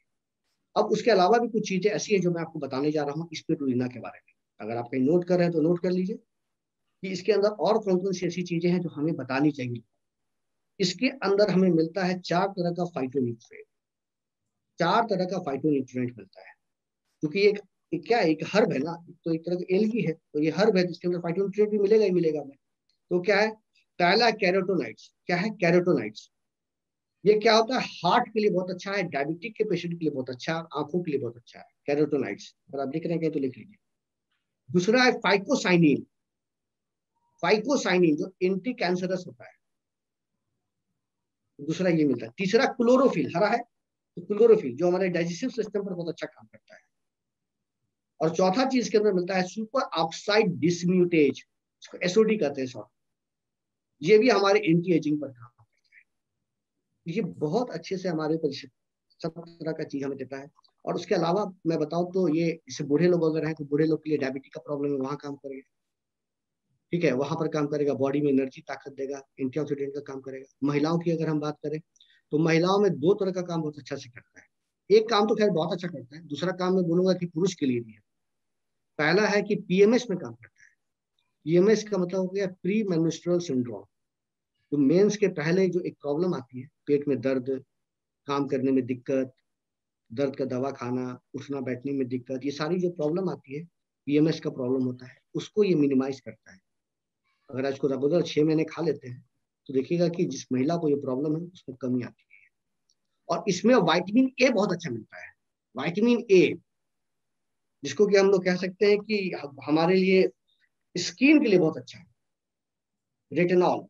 अब उसके अलावा भी कुछ चीजें ऐसी है जो मैं आपको बताने जा रहा हूँ स्पिरुलिना के बारे में। अगर आप कहीं नोट कर रहे हैं तो नोट कर लीजिए कि इसके अंदर और कौन कौन सी ऐसी चीजें हैं जो हमें बतानी चाहिए। इसके अंदर हमें मिलता है 4 तरह का फाइटोन्यूट्रिएंट, 4 तरह का फाइटोन्यूट्रिएंट मिलता है। क्योंकि एक क्या है, एक हर्ब है ना, तो एक तरह का एलगी है, तो ये हर्ब है जिसके अंदर फाइटोन्यूट्रिएंट भी मिलेगा ही मिलेगा हमें। तो क्या है, पहला कैरोटोनाइट्स। क्या है कैरोटोनाइट्स? ये क्या होता है, हार्ट के लिए बहुत अच्छा है, डायबिटिक के पेशेंट के लिए बहुत अच्छा है, आंखों के लिए बहुत अच्छा है कैरोटोनाइट्स। अगर आप लिख रहे हैं तो लिख लीजिए। दूसरा है फाइकोसाइनिन। फाइकोसाइनिन जो एंटी कैंसरस होता है, दूसरा ये मिलता है। तीसरा क्लोरोफिल, हरा है तो क्लोरोफिल जो हमारे डाइजेस्टिव सिस्टम पर बहुत अच्छा काम करता है। और चौथा चीज के अंदर मिलता है सुपर ऑक्साइड डिसम्यूटेज, इसको एसओडी कहते हैं शॉर्ट। ये भी हमारे एंटी एजिंग पर काम करता है। ये बहुत अच्छे से हमारे ऊपर सब तरह का चीज हमें देता है। और उसके अलावा मैं बताऊं तो ये जैसे बूढ़े लोग अगर हैं तो बूढ़े लोग के लिए डायबिटीज का प्रॉब्लम है, वहां काम करेगा। ठीक है, वहां पर काम करेगा, बॉडी में एनर्जी ताकत देगा, एंटीऑक्सीडेंट का काम करेगा। महिलाओं की अगर हम बात करें तो महिलाओं में 2 तरह का काम बहुत अच्छा से करता है। एक काम तो खैर बहुत अच्छा करता है, दूसरा काम मैं बोलूंगा कि पुरुष के लिए भी है। पहला है कि पीएमएस में काम करता है। पीएमएस का मतलब हो गया प्री मेंस्ट्रुअल सिंड्रोम। तो मेंस के पहले जो एक प्रॉब्लम आती है, पेट में दर्द, काम करने में दिक्कत, दर्द का दवा खाना, उठना बैठने में दिक्कत, ये सारी जो प्रॉब्लम आती है पीएमएस का प्रॉब्लम होता है, उसको ये मिनिमाइज करता है। अगर आज को रेगुलर 6 महीने खा लेते हैं तो देखिएगा कि जिस महिला को ये प्रॉब्लम है उसमें कमी आती है। और इसमें विटामिन ए बहुत अच्छा मिलता है। विटामिन ए, जिसको कि हम लोग कह सकते हैं कि हमारे लिए स्किन के लिए बहुत अच्छा है। रेटिनॉल,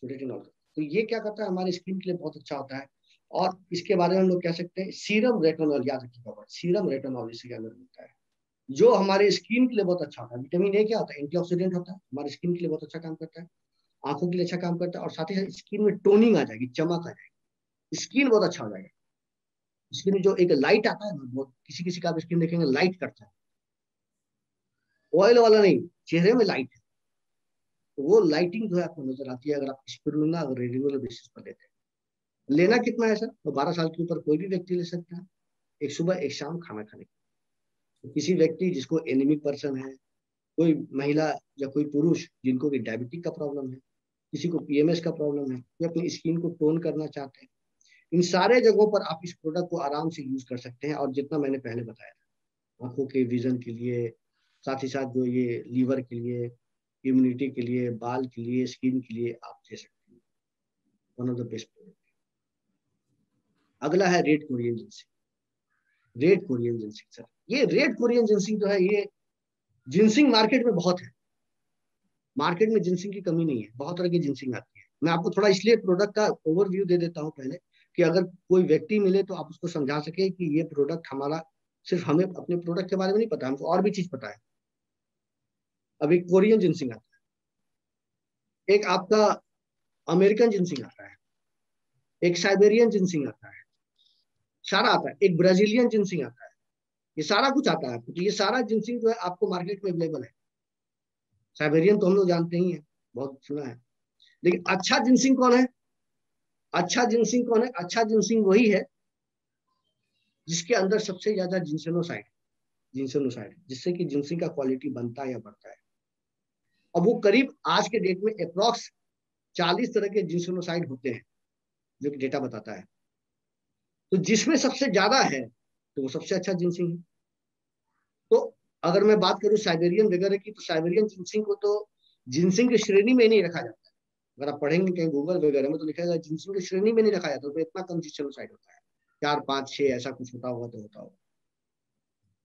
रेटिनॉल तो ये क्या करता है, हमारे स्किन के लिए बहुत अच्छा होता है। और इसके बारे में हम लोग कह सकते हैं सीरम रेटिनॉल, याद रखिएगा वर्ड सीरम रेटिनॉल, इसके अंदर मिलता है जो हमारे स्किन के लिए बहुत अच्छा होता है। विटामिन ए क्या होता है, एंटीऑक्सीडेंट होता है, हमारे स्किन के लिए बहुत अच्छा काम करता है, आंखों के लिए अच्छा काम करता है। और साथ ही साथ स्किन में टोनिंग आ जाएगी, चमक आ जाएगी, स्किन बहुत अच्छा हो जाएगा। स्किन में जो एक लाइट आता है ना, बहुत किसी किसी का आप स्किन देखेंगे लाइट करता है, ऑयल वाला नहीं, चेहरे में लाइट है। तो वो लाइटिंग जो है आपको नजर आती है अगर आप स्पिरुलिना अगर रेगुलर बेसिस पर लेते हैं। लेना कितना है सर, तो 12 साल के ऊपर कोई भी व्यक्ति ले सकता है, एक सुबह एक शाम खाना खाने। तो किसी व्यक्ति जिसको एनीमिक पर्सन है, कोई महिला या कोई पुरुष जिनको भी डायबिटिक का प्रॉब्लम है, किसी को पीएमएस का प्रॉब्लम है, या अपनी स्किन को टोन करना चाहते हैं, इन सारे जगहों पर आप इस प्रोडक्ट को आराम से यूज कर सकते हैं। और जितना मैंने पहले बताया था, आंखों के विजन के लिए, साथ ही साथ जो ये लीवर के लिए, इम्यूनिटी के लिए, बाल के लिए, स्किन के लिए आप दे सकते हैं। One of the best product. अगला है red Korean ginseng. Red Korean ginseng sir, ये रेड कोरियन जिंसिंग जो है, ये जिंसिंग मार्केट में बहुत है। मार्केट में जिंसिंग की कमी नहीं है, बहुत तरह की जिंसिंग आती है। मैं आपको थोड़ा इसलिए प्रोडक्ट का ओवरव्यू दे देता हूँ पहले, कि अगर कोई व्यक्ति मिले तो आप उसको समझा सके कि ये प्रोडक्ट हमारा, सिर्फ हमें अपने प्रोडक्ट के बारे में नहीं पता, हमको और भी चीज पता है। अभी कोरियन जिंसिंग आता है, एक आपका अमेरिकन जिंसिंग आता है, एक साइबेरियन जिंसिंग आता है, सारा आता है, एक ब्राजीलियन जिंसिंग आता है, ये सारा कुछ आता है आपको। तो ये सारा जिंसिंग जो है आपको मार्केट में अवेलेबल है। साइबेरियन तो हम लोग जानते ही हैं, बहुत सुना है। लेकिन अच्छा जिंसिंग कौन है, अच्छा जिंसिंग कौन है, अच्छा जिंसिंग वही है जिसके अंदर सबसे ज्यादा जिंसेनोसाइड, जिंसेनोसाइड जिससे कि जिंसिंग का क्वालिटी बनता है या बढ़ता है। अब वो करीब आज के डेट में अप्रॉक्स 40 तरह के जिंसेनोसाइड होते हैं, जो कि डेटा बताता है। तो जिसमें सबसे ज्यादा है तो वो सबसे अच्छा जिंसिंग है। तो अगर मैं बात करूं साइबेरियन वगैरह की, तो साइबेरियन जिंसिंग को तो जिंसिंग की श्रेणी में नहीं रखा जाता है। अगर आप पढ़ेंगे कहीं गूगल वगैरह में तो लिखेगा जिंसिंग की श्रेणी में नहीं रखा जाता, तो इतना कम जिंसेनोसाइड होता है, 4 5 6 ऐसा कुछ होता होगा तो होता होगा।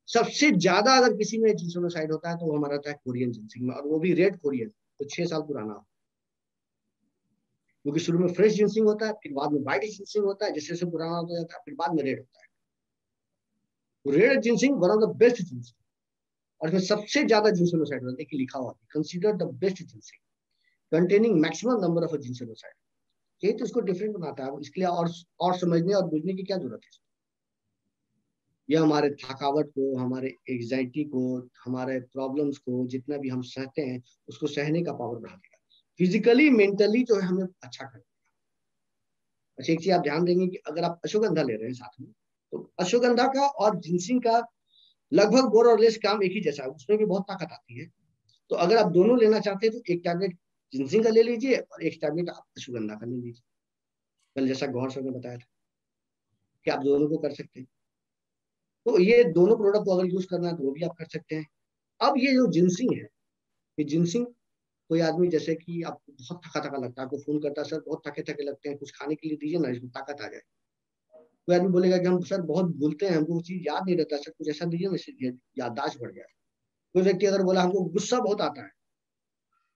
सबसे ज्यादा अगर किसी में जिंसेनोसाइड होता है तो वो हमारा रहता है कोरियन जिंसिंग में, और वो भी रेड कोरियन, तो 6 साल पुराना हो। क्योंकि शुरू में फ्रेश जिंसिंग होता है, फिर बाद में व्हाइट जिंसिंग होता है, जैसे जैसे पुराना होता जाता है, फिर बाद में रेड होता है। तो red ginseng one of the best ginseng, और इसमें सबसे ज्यादा जिंसेनोसाइड होता है, देखिए लिखा हुआ है consider the best ginseng containing maximum number of ginsenoside. यही तो इसको डिफरेंट बनाता है। इसके लिए और समझने और बुझने की क्या जरूरत है। ये हमारे थकावट को, हमारे एग्जाइटी को, हमारे प्रॉब्लम्स को, जितना भी हम सहते हैं उसको सहने का पावर बढ़ा देगा। फिजिकली मेंटली जो है हमें अच्छा कर देगा। अच्छा, एक चीज आप ध्यान देंगे कि अगर आप अश्वगंधा ले रहे हैं साथ में, तो अश्वगंधा का और जिंसिंग का लगभग मोर और लेस काम एक ही जैसा है, उसमें भी बहुत ताकत आती है। तो अगर आप दोनों लेना चाहते हैं तो एक टैबलेट जिंसिंग का ले लीजिए और एक टैबलेट आप अश्वगंधा का ले लीजिए। कल जैसा गौर सर ने बताया था कि आप दोनों को कर सकते हैं। तो ये दोनों प्रोडक्ट को अगर यूज करना है तो वो भी आप कर सकते हैं। अब ये जो जिंसिंग है, ये जिंसिंग, कोई आदमी जैसे कि आपको बहुत थका थका लगता है, आपको फोन करता है, सर बहुत थके थके लगते हैं, कुछ खाने के लिए दीजिए ना, इसमें ताकत आ जाए। कोई आदमी बोलेगा कि हम सर बहुत भूलते हैं, हमको वो चीज याद नहीं रहता, सर कुछ ऐसा दीजिए ना इससे याददाश्त बढ़ जाए। कोई व्यक्ति अगर बोला हमको गुस्सा बहुत आता है,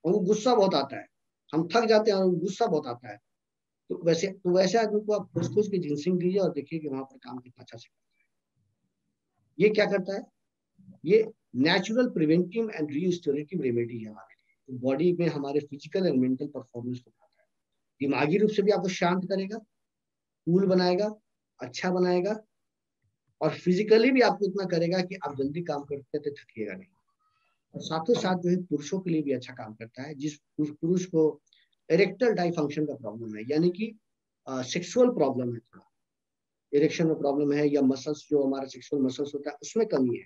हमको गुस्सा बहुत आता है, हम थक जाते हैं और गुस्सा बहुत आता है, तो वैसे आदमी को आप खोज खोज के जिंसिंग दीजिए और देखिए कि वहां पर काम कितना अच्छा से करता है। ये क्या करता है, ये नेचुरल प्रिवेंटिव एंड रीस्टोरेटिव रेमेडी है हमारे लिए। तो बॉडी में हमारे फिजिकल एंड मेंटल परफॉर्मेंस को बढ़ाता है, दिमागी रूप से भी आपको शांत करेगा, कूल बनाएगा, अच्छा बनाएगा, और फिजिकली भी आपको इतना करेगा कि आप जल्दी काम करते तो थकिएगा नहीं। और साथों साथ जो है पुरुषों के लिए भी अच्छा काम करता है। जिस पुरुष को इरेक्टल डाइफंक्शन का प्रॉब्लम है, यानी कि सेक्सुअल प्रॉब्लम है, थोड़ा इरेक्शन में प्रॉब्लम है, या मसल्स जो हमारा सेक्सुअल मसल्स होता है उसमें कमी है,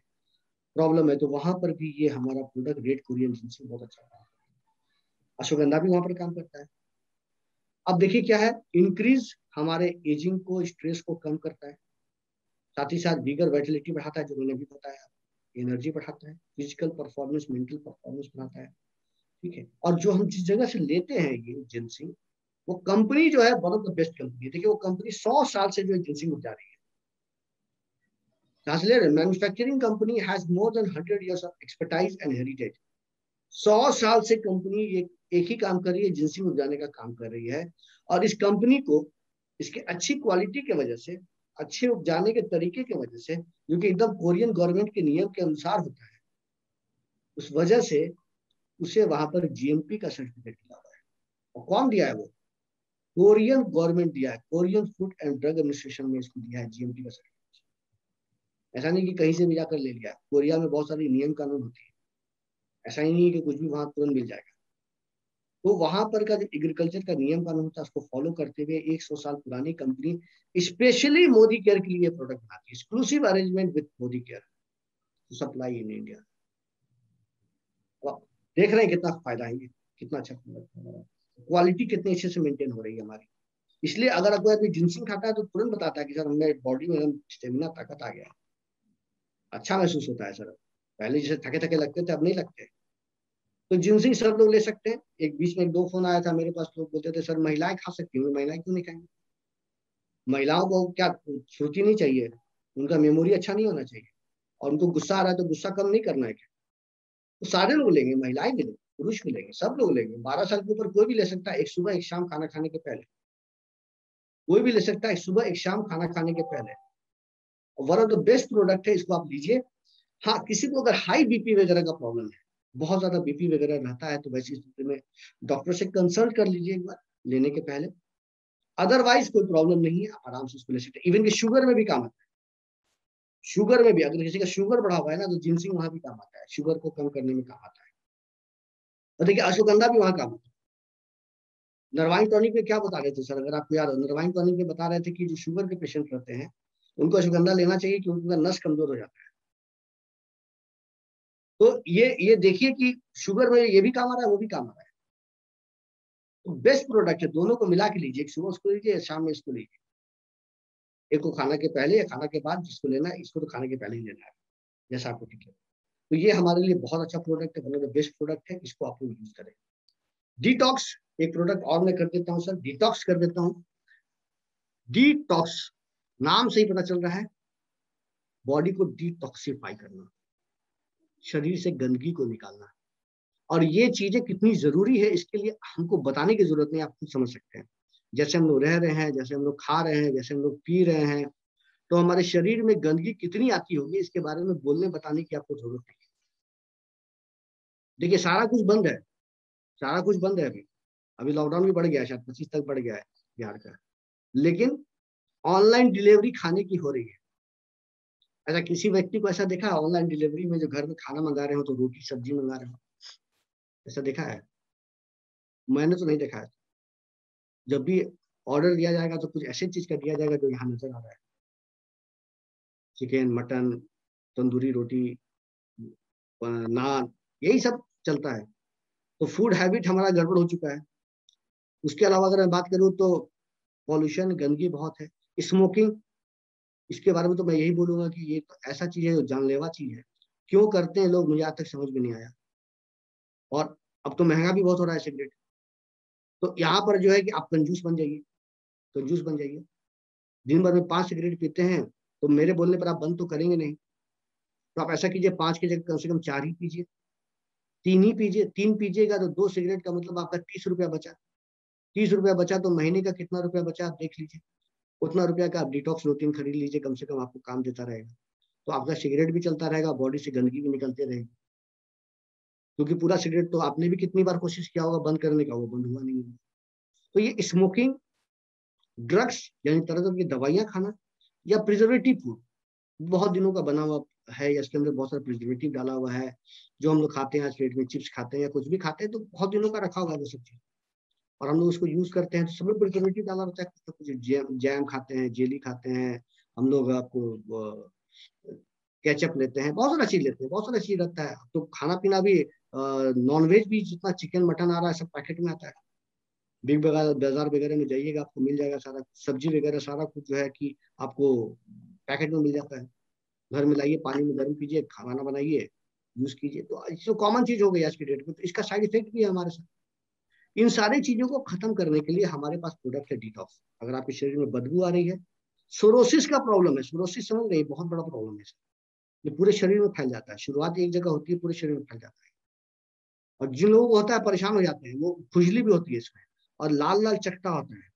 प्रॉब्लम है, तो वहां पर भी ये हमारा प्रोडक्ट रेड कोरियन जिंसिंग बहुत अच्छा काम करता है। अश्वगंधा भी वहां पर काम करता है। अब देखिए क्या है, इंक्रीज हमारे एजिंग को, स्ट्रेस को कम करता है, साथ ही साथ बिगर वाइटलिटी बढ़ाता है, जो मैंने भी बताया, एनर्जी बढ़ाता है, फिजिकल परफॉर्मेंस, मेंटल परफॉर्मेंस बढ़ाता है। ठीक है, और जो हम जिस जगह से लेते हैं ये जिंसिंग, वो कंपनी जो है one of the best company है। देखिए वो कंपनी 100 साल से जो जिंसिंग उपजा रही है। Translator, manufacturing company has more than 100 years of expertise and heritage. 100 साल से कंपनी एक ही काम कर रही है, जिंसिंग उपजाने का काम कर रही है। और इस कंपनी को इसके अच्छी क्वालिटी के वजह से, अच्छे उपजाने के तरीके की वजह से, जो कि एकदम कोरियन गवर्नमेंट के नियम के अनुसार होता है, उस वजह से उसे वहां पर जीएमपी का सर्टिफिकेट मिला हुआ है। और कौन दिया है वो? कोरियन गवर्नमेंट दिया है, Korean food and drug administration में इसको दिया है जीएमपी का सर्टिफिकेट। ऐसा नहीं कि कहीं से भी जाकर ले लिया। कोरिया में बहुत सारी नियम कानून होती है, ऐसा ही नहीं है कि कुछ भी वहां तुरंत मिल जाएगा। तो वहां पर का जो एग्रीकल्चर का नियम कानून होता है उसको फॉलो करते हुए 100 साल पुरानी कंपनी स्पेशली मोदी केयर के लिए प्रोडक्ट बनाती है, exclusive arrangement with Modi care to supply in India. देख रहे हैं कितना फायदा है, ये कितना अच्छा प्रोडक्ट है, क्वालिटी कितने अच्छे से मेंटेन हो रही है हमारी। इसलिए अगर कोई आदमी जिंसिंग खाता है तो तुरंत बताता है कि सर हमें बॉडी में स्टेमिना, ताकत आ गया, अच्छा महसूस होता है सर, पहले जैसे थके थके लगते थे अब नहीं लगते। तो जिंसिंग सब लोग ले सकते हैं। एक बीच में एक दो फोन आया था मेरे पास, लोग बोलते थे सर महिलाएं खा सकती हैं, महिलाएं क्यों नहीं खाएंगी? महिलाओं को क्या श्रुति नहीं चाहिए, उनका मेमोरी अच्छा नहीं होना चाहिए, और उनको गुस्सा आ रहा है तो गुस्सा कम नहीं करना है क्या? तो सारे लोग लेंगे, महिलाएं भी लेंगे, पुरुष भी लेंगे, सब लोग लेंगे। 12 साल के ऊपर कोई भी ले सकता है, एक सुबह एक शाम खाना खाने के पहले। कोई भी ले सकता है, एक सुबह एक शाम खाना खाने के पहले। One of the best product है, इसको आप लीजिए। हाँ, किसी को अगर हाई बीपी वगैरह का प्रॉब्लम है, बहुत ज्यादा बीपी वगैरह रहता है, तो वैसी स्थिति में डॉक्टर से कंसल्ट कर लीजिए एक बार लेने के पहले। अदरवाइज कोई प्रॉब्लम नहीं है, आप आराम से इसको ले सकते हैं। इवन कि शुगर में भी काम आता है। शुगर में भी अगर किसी का शुगर बढ़ा हुआ है ना, तो जिंसिंग वहां भी काम आता है, शुगर को कम करने में काम आता है। और देखिए अश्वगंधा भी वहां काम आता है। नरवाइन टॉनिक में क्या बता रहे थे सर, अगर आपको याद हो, नरवाइन टॉनिक में बता रहे थे कि जो शुगर के पेशेंट रहते हैं उनको अश्वगंधा लेना चाहिए, क्योंकि उनका नस कमजोर हो जाता है। तो ये देखिए कि शुगर में ये भी काम आ रहा है, वो भी काम आ रहा है। तो बेस्ट प्रोडक्ट है, दोनों को मिला के लीजिए, एक सुबह उसको लीजिए, शाम में इसको लीजिए। एक को खाना के पहले या खाना के बाद, जिसको लेना है इसको तो खाने के पहले ही लेना है, जैसा आपको ठीक है। तो ये हमारे लिए बहुत अच्छा प्रोडक्ट है, one of the best product है, इसको आप लोग यूज करें। डिटॉक्स एक प्रोडक्ट और मैं कर देता हूँ सर, डिटॉक्स कर देता हूँ। डिटॉक्स नाम से ही पता चल रहा है, बॉडी को डिटॉक्सिफाई करना, शरीर से गंदगी को निकालना। और ये चीजें कितनी जरूरी है इसके लिए हमको बताने की जरूरत नहीं, आप खुद समझ सकते हैं। जैसे हम लोग रह रहे हैं, जैसे हम लोग खा रहे हैं, जैसे हम लोग पी रहे हैं, तो हमारे शरीर में गंदगी कितनी आती होगी, इसके बारे में बोलने बताने की आपको जरूरत नहीं है। देखिए सारा कुछ बंद है, सारा कुछ बंद है। अभी अभी लॉकडाउन भी बढ़ गया है, शायद 25 तक बढ़ गया है बिहार का, लेकिन ऑनलाइन डिलीवरी खाने की हो रही है। ऐसा किसी व्यक्ति को ऐसा देखा है ऑनलाइन डिलीवरी में जो घर में खाना मंगा रहे हो तो रोटी सब्जी मंगा रहे हो? ऐसा देखा है? मैंने तो नहीं देखा है। जब भी ऑर्डर दिया जाएगा तो कुछ ऐसी चीज का दिया जाएगा जो यहाँ नजर आ रहा है। चिकन, मटन, तंदूरी रोटी, नान, यही सब चलता है। तो फूड हैबिट हमारा गड़बड़ हो चुका है। उसके अलावा अगर मैं बात करूँ तो पॉल्यूशन, गंदगी बहुत है। स्मोकिंग, इसके बारे में तो मैं यही बोलूंगा कि ये तो ऐसा चीज है जो जानलेवा चीज है। क्यों करते हैं लोग, मुझे आज तक समझ में नहीं आया। और अब तो महंगा भी बहुत हो रहा है सिगरेट। तो यहाँ पर जो है कि आप कंजूस बन जाइए, कंजूस बन जाइए। दिन भर में 5 सिगरेट पीते हैं तो मेरे बोलने पर आप बंद तो करेंगे नहीं। तो आप ऐसा कीजिए, 5 की जगह कम से कम 4 ही पीजिए, 3 ही पीजिए। 3 पीजिएगा तो 2 सिगरेट का मतलब आपका 30 रुपया बचा। 30 रुपया बचा तो महीने का कितना रुपया बचा आप देख लीजिए। उतना रुपया का आप डिटॉक्स रूटीन खरीद लीजिए, कम से कम आपको काम देता रहेगा। तो आपका सिगरेट भी चलता रहेगा, बॉडी से गंदगी भी निकलते रहेगी। क्योंकि पूरा सिगरेट तो आपने भी कितनी बार कोशिश किया होगा बंद करने का, वो बंद हुआ नहीं है। तो ये स्मोकिंग, ड्रग्स यानी तरह तरह की दवाइयां खाना, या प्रिजर्वेटिव फूड बहुत दिनों का बना हुआ है, या इसके अंदर बहुत सारा प्रिजर्वेटिव डाला हुआ है। जो हम लोग खाते हैं आज डेट में, चिप्स खाते हैं या कुछ भी खाते हैं तो बहुत दिनों का रखा हुआ है वो सब चीज, और हम लोग उसको यूज करते हैं तो सब लोग प्रिजर्वेटिव डाला रहता है। तो कुछ जैम खाते हैं, जेली खाते हैं हम लोग, आपको केचप लेते हैं, बहुत सारा चीज लेते हैं, बहुत सारा चीज रहता है। तो खाना पीना भी, नॉनवेज भी जितना चिकन मटन आ रहा है सब पैकेट में आता है। बिग बाजार वगैरह में जाइएगा आपको मिल जाएगा सारा, सब्जी वगैरह सारा कुछ जो है कि आपको पैकेट में मिल जाता है। घर में लाइए, पानी में गर्म कीजिए, खाना बनाइए, यूज कीजिए। तो कॉमन चीज हो गई आज की डेट में। तो इसका साइड इफेक्ट भी है हमारे साथ। इन सारी चीजों को खत्म करने के लिए हमारे पास प्रोडक्ट है डिटॉक्स। अगर आपके शरीर में बदबू आ रही है, सोरोसिस का प्रॉब्लम है, सोरोसिस समझ रहे हैं, बहुत बड़ा प्रॉब्लम है। ये पूरे शरीर में फैल जाता है, शुरुआत एक जगह होती है, पूरे शरीर में फैल जाता है। और जिन लोगों को होता है परेशान हो जाते हैं, वो खुजली भी होती है इसमें, और लाल लाल चकटा होता है।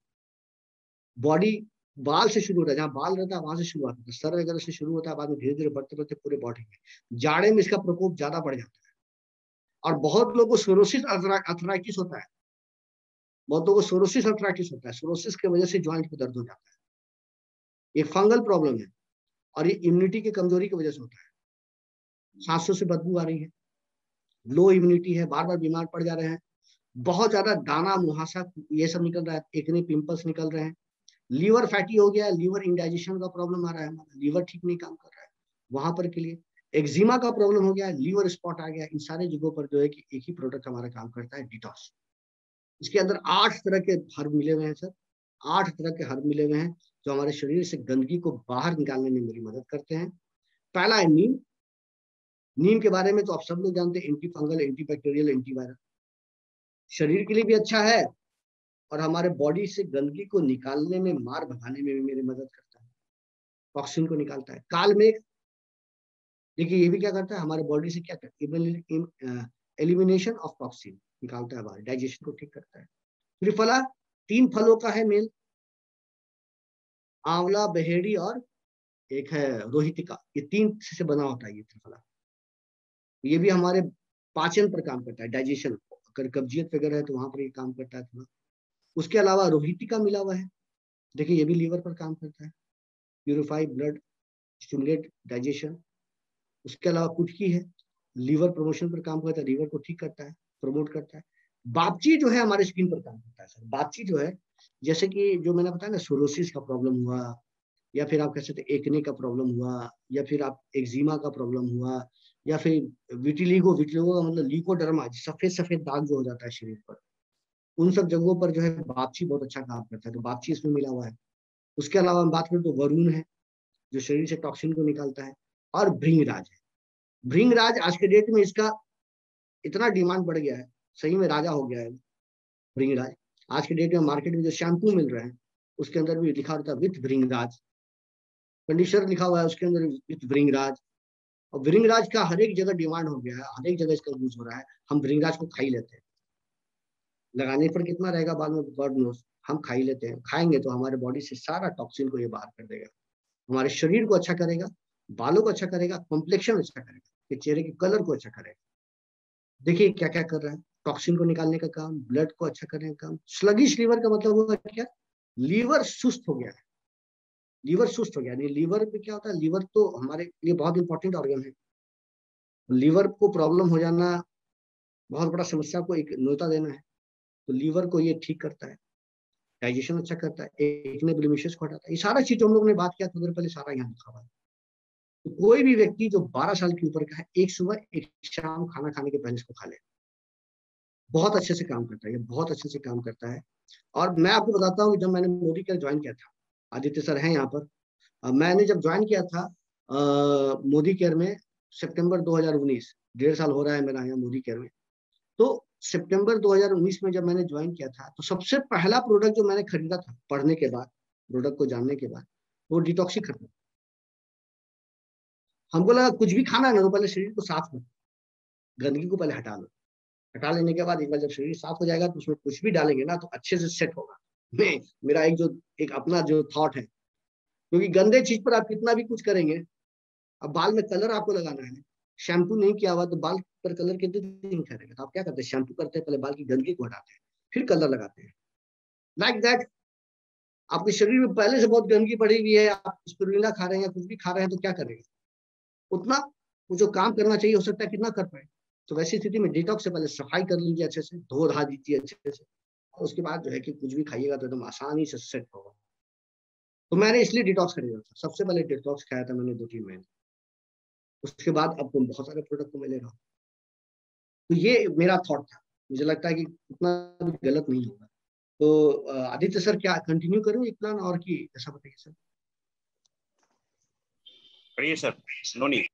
बॉडी बाल से शुरू होता है, जहाँ बाल रहता है वहां से शुरुआत होता है, सर वगैरह से शुरू होता है, बाद में धीरे धीरे बढ़ते बढ़ते पूरे बॉडी में। जाड़े में इसका प्रकोप ज्यादा बढ़ जाता है। और बहुत लोगों को सोरोसिस अर्थराइटिस होता है, बहुत लोगों को सोरोसिस अर्थराइटिस होता है। सोरोसिस की वजह से ज्वाइंट पे दर्द हो जाता है। ये फंगल प्रॉब्लम है, और ये इम्यूनिटी की कमजोरी की वजह से होता है। सांसों से बदबू आ रही है, लो इम्यूनिटी है, बार बार बीमार पड़ जा रहे हैं, बहुत ज्यादा दाना मुहासा ये सब निकल रहा है, एकने पिंपल्स निकल रहे हैं, लीवर फैटी हो गया है, लीवर इंडाइजेशन का प्रॉब्लम आ रहा है, हमारा लीवर ठीक नहीं काम कर रहा है वहां पर के लिए। एक्जिमा का प्रॉब्लम हो गया है, लीवर स्पॉट आ गया। इन सारे जगहों पर जो है कि एक ही प्रोडक्ट हमारा काम करता है, डिटॉक्स। इसके अंदर 8 तरह के हर्ब मिले हुए हैं सर, 8 तरह के हर्ब मिले हुए हैं जो हमारे शरीर से गंदगी को बाहर निकालने में मेरी मदद करते हैं। पहला है नीम। नीम के बारे में तो आप सब लोग जानते हैं, anti fungal, anti bacterial, anti viral, शरीर के लिए भी अच्छा है, और हमारे बॉडी से गंदगी को निकालने में, मार भगाने में भी मेरी मदद करता है, टॉक्सिन को निकालता है। काल मेघ, देखिए ये भी क्या करता है, हमारे बॉडी से क्या करता है, एलिमिनेशन ऑफ टॉक्सिन निकालता है बाहर, डाइजेशन को ठीक करता है। त्रिफला, 3 फलों का है मेल, आंवला, बहेड़ी और एक है रोहितिका, ये 3 से बना होता है ये त्रिफला। ये भी हमारे पाचन पर काम करता है, डाइजेशन, अगर कब्जियत वगैरह है तो वहां पर ये काम करता है थोड़ा। उसके अलावा रोहितिका मिला हुआ है, देखिए ये भी लीवर पर काम करता है, प्यूरिफाई ब्लड, स्टिमुलेट डाइजेशन। उसके अलावा कुटकी है, लीवर प्रमोशन पर काम करता है, लीवर को ठीक करता है, प्रमोट करता है। बापची जो है हमारे स्किन पर काम करता है सर। बापची जो है, जैसे कि जो मैंने बताया ना, सोरोसिस का प्रॉब्लम हुआ, या फिर आप कह सकते हैं एकने का प्रॉब्लम हुआ, या फिर आप एक्जिमा का प्रॉब्लम हुआ, या फिर विटिलिगो, विटिलिगो का मतलब लीकोडर्मा, सफेद सफेद दाग जो हो जाता है शरीर पर, उन सब जगहों पर जो है बापची बहुत अच्छा काम करता है। तो बापची इसमें मिला हुआ है। उसके अलावा हम बात करें तो वरुण है, जो शरीर से टॉक्सिन को निकालता है, और भृंगराज है। भृंगराज आज के डेट में इसका इतना डिमांड बढ़ गया है, सही में राजा हो गया है भृंगराज। आज के डेट में मार्केट में जो शैम्पू मिल रहे हैं उसके अंदर भी लिखा होता है विथ भृंगराज, कंडीशनर लिखा हुआ है उसके अंदर विथ भृंगराज। और भृंगराज का हर एक जगह डिमांड हो गया है, हर एक जगह इसका यूज हो रहा है। हम भृंगराज को खा ही लेते हैं, लगाने पर कितना रहेगा बाद में गॉड नोस, हम खा ही लेते हैं। खाएंगे तो हमारे बॉडी से सारा टॉक्सिन को ये बाहर कर देगा, हमारे शरीर को अच्छा करेगा, बालों को अच्छा करेगा, कॉम्प्लेक्शन अच्छा करेगा, कि चेहरे के कलर को अच्छा करेगा। देखिए क्या क्या कर रहा है, टॉक्सिन को निकालने का काम, ब्लड को अच्छा करने का काम। स्लगिश लीवर का मतलब हुआ क्या, लीवर सुस्त हो गया है, लीवर सुस्त हो गया। नहीं, लीवर पे क्या होता है, लीवर तो हमारे लिए बहुत इंपॉर्टेंट ऑर्गन है। लीवर को प्रॉब्लम हो जाना बहुत बड़ा समस्या को एक न्योता देना है। तो लीवर को ये ठीक करता है, डाइजेशन अच्छा करता है, एक्ने ब्लेमिशेस को हटाता है। ये सारा चीज हम लोग ने बात किया थोड़ी देर पहले, सारा यहाँ लिखा हुआ है। तो कोई भी व्यक्ति जो 12 साल के ऊपर का है, एक सुबह एक शाम खाना खाने के पहले इसको खा ले, बहुत अच्छे से काम करता है, ये बहुत अच्छे से काम करता है। और मैं आपको बताता हूँ कि जब मैंने मोदी केयर ज्वाइन किया था, आदित्य सर हैं यहाँ पर, मैंने जब ज्वाइन किया था मोदी केयर में सितंबर 2019, 1.5 साल हो रहा है मेरा यहाँ मोदी केयर में। तो सितंबर 2019 में जब मैंने ज्वाइन किया था, तो सबसे पहला प्रोडक्ट जो मैंने खरीदा था पढ़ने के बाद, प्रोडक्ट को जानने के बाद, वो डिटॉक्सी खरीदा। हमको लगा कुछ भी खाना है ना तो पहले शरीर को साफ करो, गंदगी को पहले हटा लो। हटा लेने के बाद एक बार जब शरीर साफ हो जाएगा तो उसमें कुछ भी डालेंगे ना तो अच्छे से सेट होगा। मैं मेरा एक अपना जो थॉट है, क्योंकि गंदे चीज पर आप कितना भी कुछ करेंगे, अब बाल में कलर आपको लगाना है, शैम्पू नहीं किया हुआ तो बाल पर कलर कितने दिन ठहरेगा, तो आप क्या करते हैं, शैम्पू करते हैं, पहले बाल की गंदगी को हटाते हैं, फिर कलर लगाते हैं। लाइक दैट, आपके शरीर में पहले से बहुत गंदगी पड़ी हुई है, आप स्पिरुलिना खा रहे हैं या कुछ भी खा रहे हैं तो क्या करेंगे, उतना वो जो काम करना चाहिए हो सकता है कितना कर पाए। तो वैसी स्थिति में डिटॉक्स से पहले सफाई कर लीजिए, अच्छे से धो धा दीजिए अच्छे से, और उसके बाद जो है कि कुछ भी खाइएगा तो एकदम आसानी से सेट होगा। तो मैंने इसलिए डिटॉक्स खरीदा था, सबसे पहले डिटॉक्स खाया था मैंने 2-3 महीने, उसके बाद अब बहुत सारे प्रोडक्ट को मिलेगा। तो ये मेरा थॉट था, मुझे लगता है कि उतना भी गलत नहीं होगा। तो आदित्य सर क्या कंटिन्यू करूं एक प्लान और की, ऐसा बताइए सर। करिए सर, नो नीड।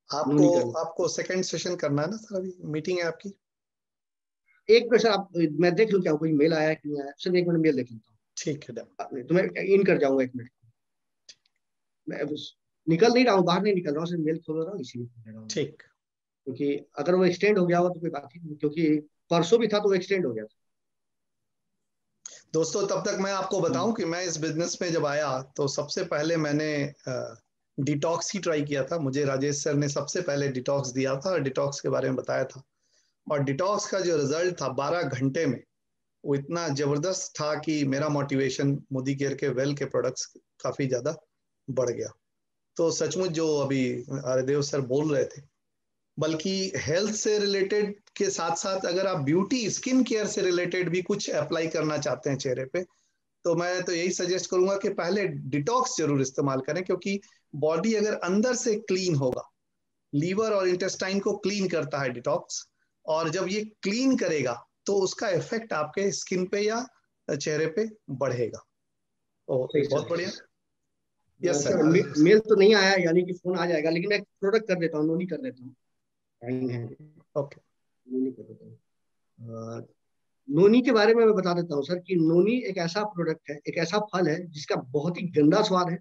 आपको आपको सेकंड सेशन करना है ना सर, अभी मीटिंग है आपकी। एक मिनट सर, आप मैं देख लूं क्या कोई मेल आया है कि नहीं आया। सर एक मिनट मेल देख लेता हूँ। ठीक है, तो मैं इन कर जाऊंगा, एक मिनट। मैं निकल नहीं रहा हूँ, बाहर नहीं निकल रहा हूँ, सिर्फ मेल खोल रहा हूँ, इसी में। ठीक। क्योंकि अगर वो एक्सटेंड हो गया हो तो कोई बात ही नहीं, क्योंकि परसों भी था तो वो एक्सटेंड हो गया था। दोस्तों तब तक मैं आपको बताऊं कि मैं इस बिजनेस में जब आया तो सबसे पहले मैंने डिटॉक्स ही ट्राई किया था। मुझे राजेश सर ने सबसे पहले डिटॉक्स दिया था और डिटॉक्स के बारे में बताया था, और डिटॉक्स का जो रिजल्ट था 12 घंटे में, वो इतना जबरदस्त था कि मेरा मोटिवेशन मोदी केयर के वेल के प्रोडक्ट्स काफी ज्यादा बढ़ गया। तो सचमुच जो अभी आर्यदेव सर बोल रहे थे, बल्कि हेल्थ से रिलेटेड के साथ साथ अगर आप ब्यूटी स्किन केयर से रिलेटेड भी कुछ अप्लाई करना चाहते हैं चेहरे पे, तो मैं तो यही सजेस्ट करूंगा कि पहले डिटॉक्स जरूर इस्तेमाल करें, क्योंकि बॉडी अगर अंदर से क्लीन होगा, लीवर और इंटेस्टाइन को क्लीन करता है डिटॉक्स, और जब ये क्लीन करेगा तो उसका इफेक्ट आपके स्किन पे या चेहरे पे बढ़ेगा। बहुत बढ़िया। Yes sir sir. मेल तो नहीं आया, यानी कि फोन आ जाएगा, लेकिन मैं प्रोडक्ट कर देता हूँ, नोनी कर देता हूँ। ओके। नोनी कर देता हूँ। नोनी के बारे में मैं बता देता हूँ सर कि नोनी एक ऐसा प्रोडक्ट है, एक ऐसा फल है जिसका बहुत ही गंदा स्वाद है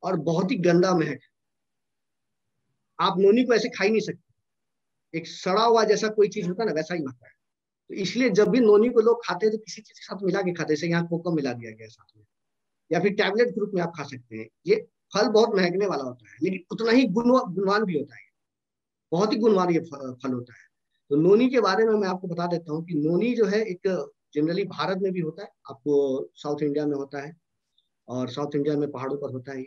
और बहुत ही गंदा महक है। आप नोनी को ऐसे खा ही नहीं सकते, एक सड़ा हुआ जैसा कोई चीज होता है ना, वैसा ही लगता है। तो इसलिए जब भी नोनी को लोग खाते हैं तो किसी चीज के साथ मिला के खाते हैं, जैसे यहाँ कोको मिला दिया गया है साथ में, या फिर टैबलेट ग्रुप में आप खा सकते हैं। ये फल बहुत महकने वाला होता है, लेकिन उतना ही गुणवान भी होता है, बहुत ही गुणवान ये फल होता है। तो नोनी के बारे में मैं आपको बता देता हूँ कि नोनी जो है एक जनरली भारत में भी होता है, आपको साउथ इंडिया में होता है, और साउथ इंडिया में पहाड़ों पर होता है।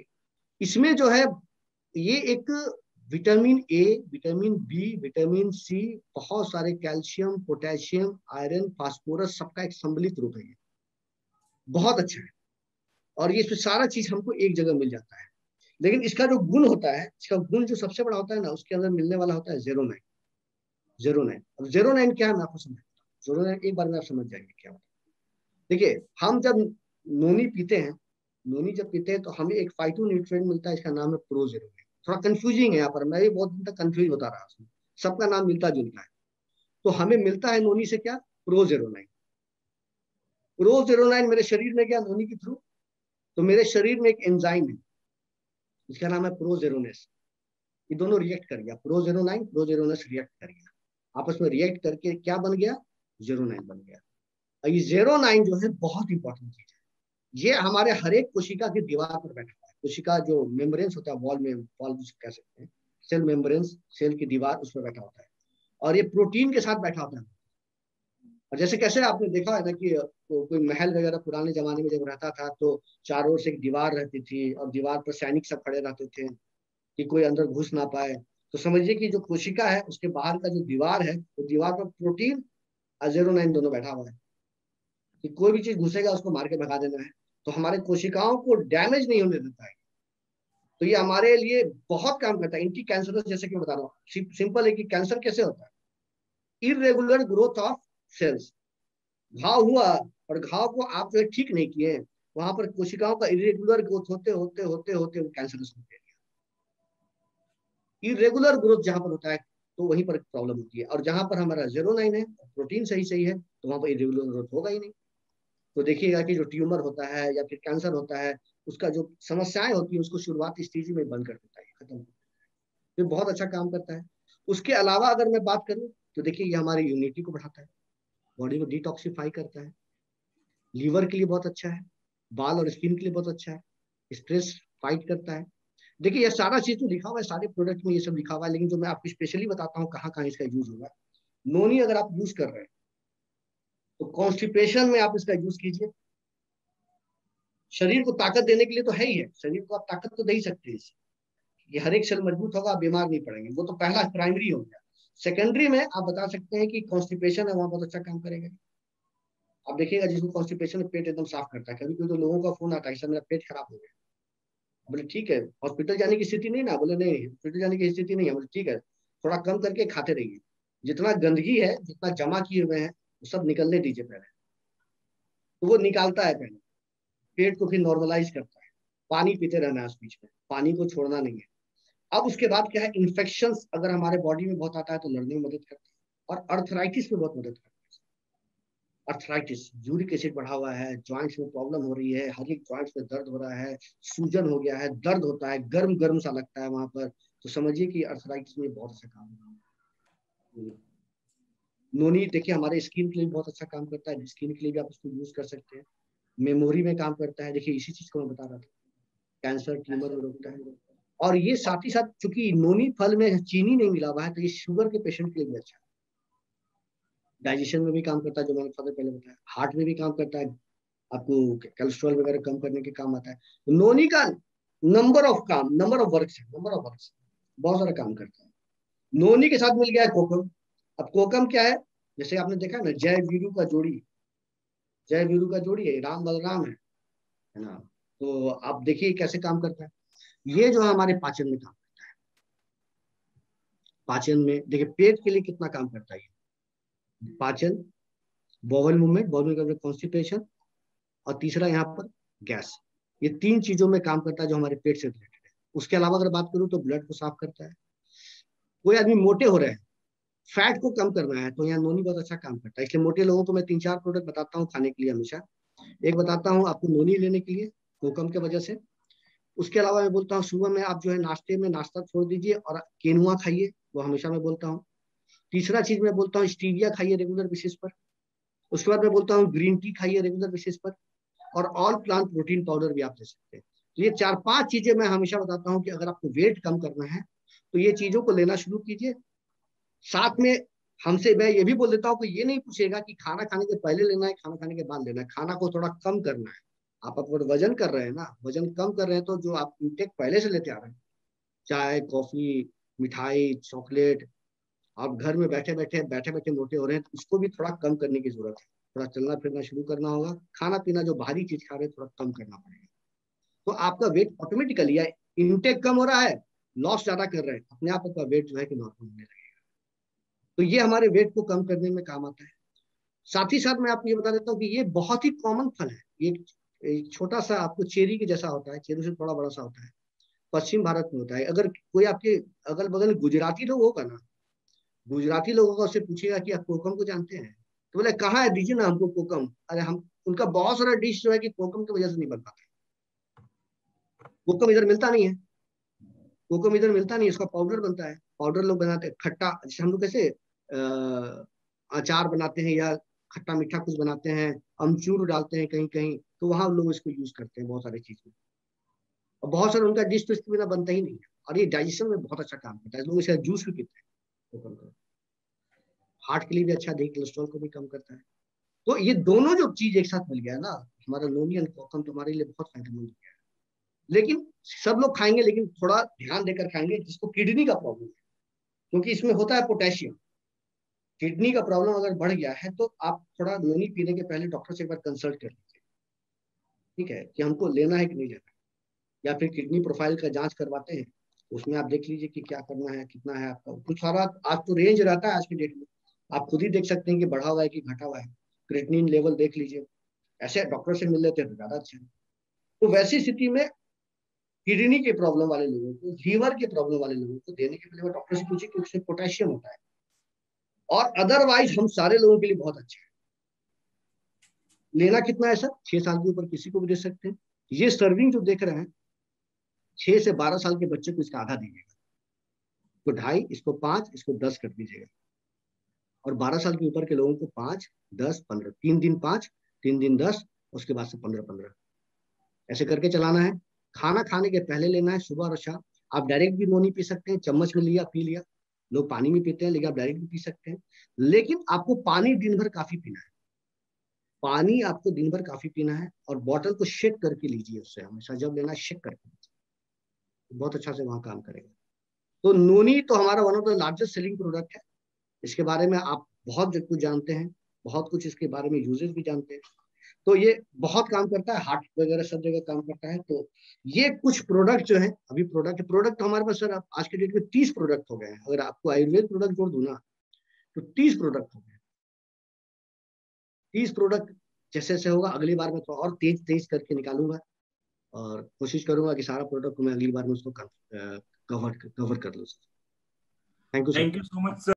इसमें जो है ये एक vitamin A, vitamin B, vitamin C, बहुत सारे कैल्शियम, पोटेशियम, आयरन, फास्फोरस, सबका एक सम्मिलित रूप है। ये बहुत अच्छा है, और ये इसमें सारा चीज हमको एक जगह मिल जाता है। लेकिन इसका जो गुण होता है, इसका गुण जो सबसे बड़ा होता है ना, उसके अंदर मिलने वाला होता है ज़ेरोनाइन। ज़ेरोनाइन, अब ज़ेरोनाइन क्या है मैं आपको समझाता हूँ। ज़ेरोनाइन एक बार में आप समझ जाएंगे क्या होता है। देखिए, हम जब नोनी पीते हैं, नोनी जब पीते हैं तो हमें एक फाइटो न्यूट्रिएंट मिलता है, इसका नाम है प्रोजेरोनाइन। थोड़ा कंफ्यूजिंग है यहाँ पर, मैं भी बहुत दिन तक कंफ्यूज होता रहा उसमें, सबका नाम मिलता जुलता है। तो हमें मिलता है नोनी से क्या, प्रोजेरोनाइन। प्रोजेरोनाइन मेरे शरीर में गया नोनी के थ्रू, तो मेरे शरीर में एक एंजाइम है, इसका नाम है प्रोजेरोनेस। ये दोनों रिएक्ट कर गया, प्रोजेरोनाइन प्रोजेरोनेस रिएक्ट कर गया, आपस में रिएक्ट करके क्या बन गया, जेरोनाइन बन गया। और ये जेरोनाइन जो है बहुत इंपॉर्टेंट चीज है। ये हमारे हर एक कोशिका की दीवार पर बैठा हुआ है। कोशिका जो मेम्ब्रेन्स होता है, वॉल में, वॉल कह सकते हैं, सेल मेम्ब्रेन्स, सेल की दीवार, उस पर बैठा होता है, और ये प्रोटीन के साथ बैठा होता है। और जैसे कैसे आपने देखा है ना कि कोई महल वगैरह पुराने जमाने में जब रहता था तो चारों ओर से एक दीवार रहती थी और दीवार पर सैनिक सब खड़े रहते थे कि कोई अंदर घुस ना पाए। तो समझिए कि जो कोशिका है उसके बाहर का जो दीवार है, वो दीवार पर प्रोटीन और 09 दोनों बैठा हुआ है कि कोई भी चीज घुसेगा उसको मार के भगा देना है। तो हमारे कोशिकाओं को डैमेज नहीं होने देता है। तो ये हमारे लिए बहुत काम करता है, एंटी कैंसरस। जैसे कि मैं बता रहा हूँ, सिंपल है कि कैंसर कैसे होता है, इरेगुलर ग्रोथ ऑफ सेल्स। घाव हुआ और घाव को आप जो है ठीक नहीं किए, वहां पर कोशिकाओं का इरेगुलर ग्रोथ होते होते होते होते वो कैंसरस होते हैं। इरेगुलर ग्रोथ जहां पर होता है तो वहीं पर प्रॉब्लम होती है, और जहां पर हमारा 09 है, प्रोटीन सही सही है, तो वहां पर इरेगुलर ग्रोथ होगा ही नहीं। तो देखिएगा कि जो ट्यूमर होता है या फिर कैंसर होता है, उसका जो समस्याएं होती है उसको शुरुआती स्टेज में बंद कर देता है, खत्म। ये बहुत अच्छा काम करता है। उसके अलावा अगर मैं बात करूं तो देखिए ये हमारी इम्यूनिटी को बढ़ाता है, बॉडी को डिटॉक्सिफाई करता है, लीवर के लिए बहुत अच्छा है, बाल और स्किन के लिए बहुत अच्छा है, स्ट्रेस फाइट करता है। देखिए ये सारा चीज तो लिखा हुआ है, सारे प्रोडक्ट में ये सब लिखा हुआ है, लेकिन जो मैं आपको स्पेशली बताता हूँ कहाँ कहाँ इसका यूज होगा। नोनी अगर आप यूज कर रहे हैं तो कॉन्स्टिपेशन में आप इसका यूज कीजिए। शरीर को ताकत देने के लिए तो है ही है, शरीर को आप ताकत तो दे ही सकते हैं इससे। ये हर एक सेल मजबूत होगा, आप बीमार नहीं पड़ेंगे, वो तो पहला प्राइमरी हो गया। सेकेंडरी में आप बता सकते हैं कि कॉन्स्टिपेशन है, वहां बहुत अच्छा काम करेगा। आप देखिएगा जिसको कॉन्स्टिपेशन है पेट एकदम साफ करता है। कभी कभी तो लोगों का फोन आता है सर मेरा पेट खराब हो गया। बोले ठीक है, हॉस्पिटल जाने की स्थिति नहीं ना, बोले नहीं हॉस्पिटल जाने की स्थिति नहीं है। बोले ठीक है, थोड़ा कम करके खाते रहिए, जितना गंदगी है जितना जमा किए हुए हैं वो सब निकलने दीजिए पहले। तो वो निकालता है पहले, पेट को फिर नॉर्मलाइज करता है। पानी पीते रहना है उस बीच में, पानी को छोड़ना नहीं है। अब उसके बाद क्या है, इन्फेक्शन अगर हमारे बॉडी में बहुत आता है तो लड़ने में मदद करता है, और अर्थराइटिस में बहुत मदद करता है। अर्थराइटिस, यूरिक एसिड बढ़ा हुआ है, जॉइंट्स में प्रॉब्लम हो रही है, हर एक जॉइंट्स में दर्द हो रहा है, सूजन हो गया है, दर्द होता है, गर्म गर्म सा लगता है वहां पर, तो समझिए कि अर्थराइटिस में बहुत अच्छा काम है। नोनी देखिए हमारे स्किन के लिए बहुत अच्छा काम करता है, स्किन के लिए भी आप उसको यूज कर सकते हैं। मेमोरी में काम करता है, देखिए इसी चीज को मैं बता रहा था, कैंसर ट्यूमर में रोकता है। और ये साथ ही साथ चूंकि नोनी फल में चीनी नहीं मिला हुआ है तो ये शुगर के पेशेंट के लिए भी अच्छा है। डाइजेशन में भी काम करता है, जो मैंने पहले बताया, हार्ट में भी काम करता है, आपको कोलेस्ट्रॉल वगैरह कम करने के काम आता है। तो नोनी का नंबर ऑफ वर्क्स है, बहुत सारा काम करता है। नोनी के साथ मिल गया है कोकम। अब कोकम क्या है, जैसे आपने देखा ना जय वीरू का जोड़ी, जय वीरू का जोड़ी है, राम बलराम है ना। तो आप देखिए कैसे काम करता है। ये जो है हमारे पाचन में काम, पाचन में देखिए पेट के लिए कितना काम करता है ये। पाचन, bowel movement, bowel movement constipation, और तीसरा यहाँ पर गैस। ये तीन चीजों में काम करता है जो हमारे पेट से रिलेटेड है। उसके अलावा अगर बात करूं तो ब्लड को साफ करता है। कोई आदमी मोटे हो रहे हैं, फैट को कम करना है, तो यहाँ नोनी बहुत अच्छा काम करता है। इसलिए मोटे लोगों को मैं 3-4 प्रोडक्ट बताता हूँ खाने के लिए हमेशा। एक बताता हूँ आपको नोनी लेने के लिए, कोकम के वजह से। उसके अलावा मैं बोलता हूँ सुबह में आप जो है नाश्ते में नाश्ता छोड़ दीजिए और केनुआ खाइए, वो हमेशा मैं बोलता हूँ। तीसरा चीज मैं बोलता हूँ स्टीविया खाइए रेगुलर बेसिस पर। उसके बाद मैं बोलता हूँ ग्रीन टी खाइए रेगुलर बेसिस पर, और ऑल प्लांट प्रोटीन पाउडर भी आप ले सकते हैं। तो ये 4-5 चीजें मैं हमेशा बताता हूँ कि अगर आपको वेट कम करना है तो ये चीजों को लेना शुरू कीजिए। साथ में हमसे मैं ये भी बोल देता हूँ कि ये नहीं पूछेगा कि खाना खाने के पहले लेना है खाना खाने के बाद लेना है, खाना को थोड़ा कम करना है। आप अगर वजन कर रहे हैं ना, वजन कम कर रहे हैं, तो जो आप इंटेक पहले से लेते आ रहे हैं, चाय कॉफी मिठाई चॉकलेट, आप घर में बैठे बैठे मोटे हो रहे हैं, तो उसको भी थोड़ा कम करने की जरूरत है। थोड़ा चलना फिरना शुरू करना होगा, खाना पीना जो भारी चीज खा रहे हैं थोड़ा कम करना पड़ेगा। तो आपका वेट ऑटोमेटिकली है, इनटेक कम हो रहा है, लॉस ज्यादा कर रहे हैं, अपने आप आपका वेट जो है कि नॉर्मल होने लगेगा। तो ये हमारे वेट को कम करने में काम आता है। साथ ही साथ मैं आपको ये बता देता हूँ कि ये बहुत ही कॉमन फल है। ये एक छोटा सा आपको चेरी के जैसा होता है, चेरी से थोड़ा बड़ा सा होता है, पश्चिम भारत में होता है। अगर कोई आपके अगल बगल गुजराती लोग होगा ना, गुजराती लोगों का उससे पूछेगा कि आप कोकम को जानते हैं, तो बोले कहाँ है, दीजिए ना हमको कोकम। अरे हम उनका बहुत सारा डिश जो है कि कोकम की वजह से नहीं बन पाता। कोकम इधर मिलता नहीं है, कोकम इधर मिलता नहीं है, उसका पाउडर बनता है, पाउडर लोग बनाते हैं। खट्टा जैसे हम लोग कैसे अचार बनाते हैं या खट्टा मीठा कुछ बनाते हैं, अमचूर डालते हैं कहीं कहीं, तो वहां लोग इसको यूज करते हैं बहुत सारी चीज में। और बहुत सारे उनका डिश तो इसके बिना बनता ही नहीं है, और ये डाइजेशन में बहुत अच्छा काम करता है। लोग इसे जूस भी पीते हैं कोकम का। हार्ट के लिए भी अच्छा, दही कोलेस्ट्रॉल को भी कम करता है। तो ये दोनों जो चीज एक साथ मिल गया ना, हमारा नोनी एंड कोकम तुम्हारे लिए बहुत फायदेमंद हो गया। लेकिन सब लोग खाएंगे, लेकिन थोड़ा ध्यान देकर खाएंगे जिसको किडनी का प्रॉब्लम है, क्योंकि इसमें होता है पोटेशियम। किडनी का प्रॉब्लम अगर बढ़ गया है तो आप थोड़ा नोनी पीने के पहले डॉक्टर से एक बार कंसल्ट कर लीजिए, ठीक है, कि हमको लेना है कि नहीं लेना है। या फिर किडनी प्रोफाइल का जांच करवाते हैं, उसमें आप देख लीजिए कि क्या करना है, कितना है आपका कुछ सारा। आज तो रेंज रहता है आज की डेट में, आप खुद ही देख सकते हैं कि बढ़ा हुआ है कि घटा हुआ है। क्रिएटिनिन लेवल देख लीजिए, ऐसे डॉक्टर से मिल लेते हैं तो ज्यादा अच्छा है। तो वैसी स्थिति में किडनी के प्रॉब्लम वाले लोगों को, लीवर के प्रॉब्लम वाले लोगों को देने के पहले डॉक्टर से पूछिए कि उसमें पोटेशियम होता है। और अदरवाइज हम सारे लोगों के लिए बहुत अच्छा है। लेना कितना है सर? 6 साल के ऊपर किसी को भी दे सकते हैं। ये सर्विंग जो देख रहे हैं, 6 से 12 साल के बच्चे को इसका आधा दीजिएगा, तो 2.5, इसको 5, इसको 10 कर दीजिएगा। और 12 साल के ऊपर के लोगों को 5, 10, 15, 3 दिन 5, 3 दिन 10, उसके बाद से 15-15 ऐसे करके चलाना है। खाना खाने के पहले लेना है, सुबह और शाम। आप डायरेक्ट भी नोनी पी सकते हैं, चम्मच में लिया पी लिया, लोग पानी में पीते हैं, लेकिन आप डायरेक्ट भी पी सकते हैं। लेकिन आपको पानी दिन भर काफी पीना है, पानी आपको दिन भर काफी पीना है। और बॉटल को शेक करके लीजिए, उससे हमेशा जब लेना शेक करके लीजिए, बहुत अच्छा से वहां काम करेगा। तो नोनी तो हमारा one of the largest selling product है। इसके बारे में आप बहुत कुछ जानते हैं, बहुत कुछ इसके बारे में यूजेस भी जानते हैं। तो ये बहुत काम करता है, हार्ट वगैरह सब जगह काम करता है। तो ये कुछ प्रोडक्ट जो है, अभी प्रोडक्ट तो हमारे पास सर आज के डेट में 30 प्रोडक्ट हो गए हैं। अगर आपको आयुर्वेद प्रोडक्ट जोड़ दूं ना, तो 30 प्रोडक्ट हो गए। 30 प्रोडक्ट जैसे जैसे होगा अगली बार मैं थोड़ा और तेज तेज करके निकालूंगा, और कोशिश करूंगा कि सारा प्रोडक्ट को मैं अगली बार में उसको कवर कर लूँ। Thank you sir. Thank you so much sir.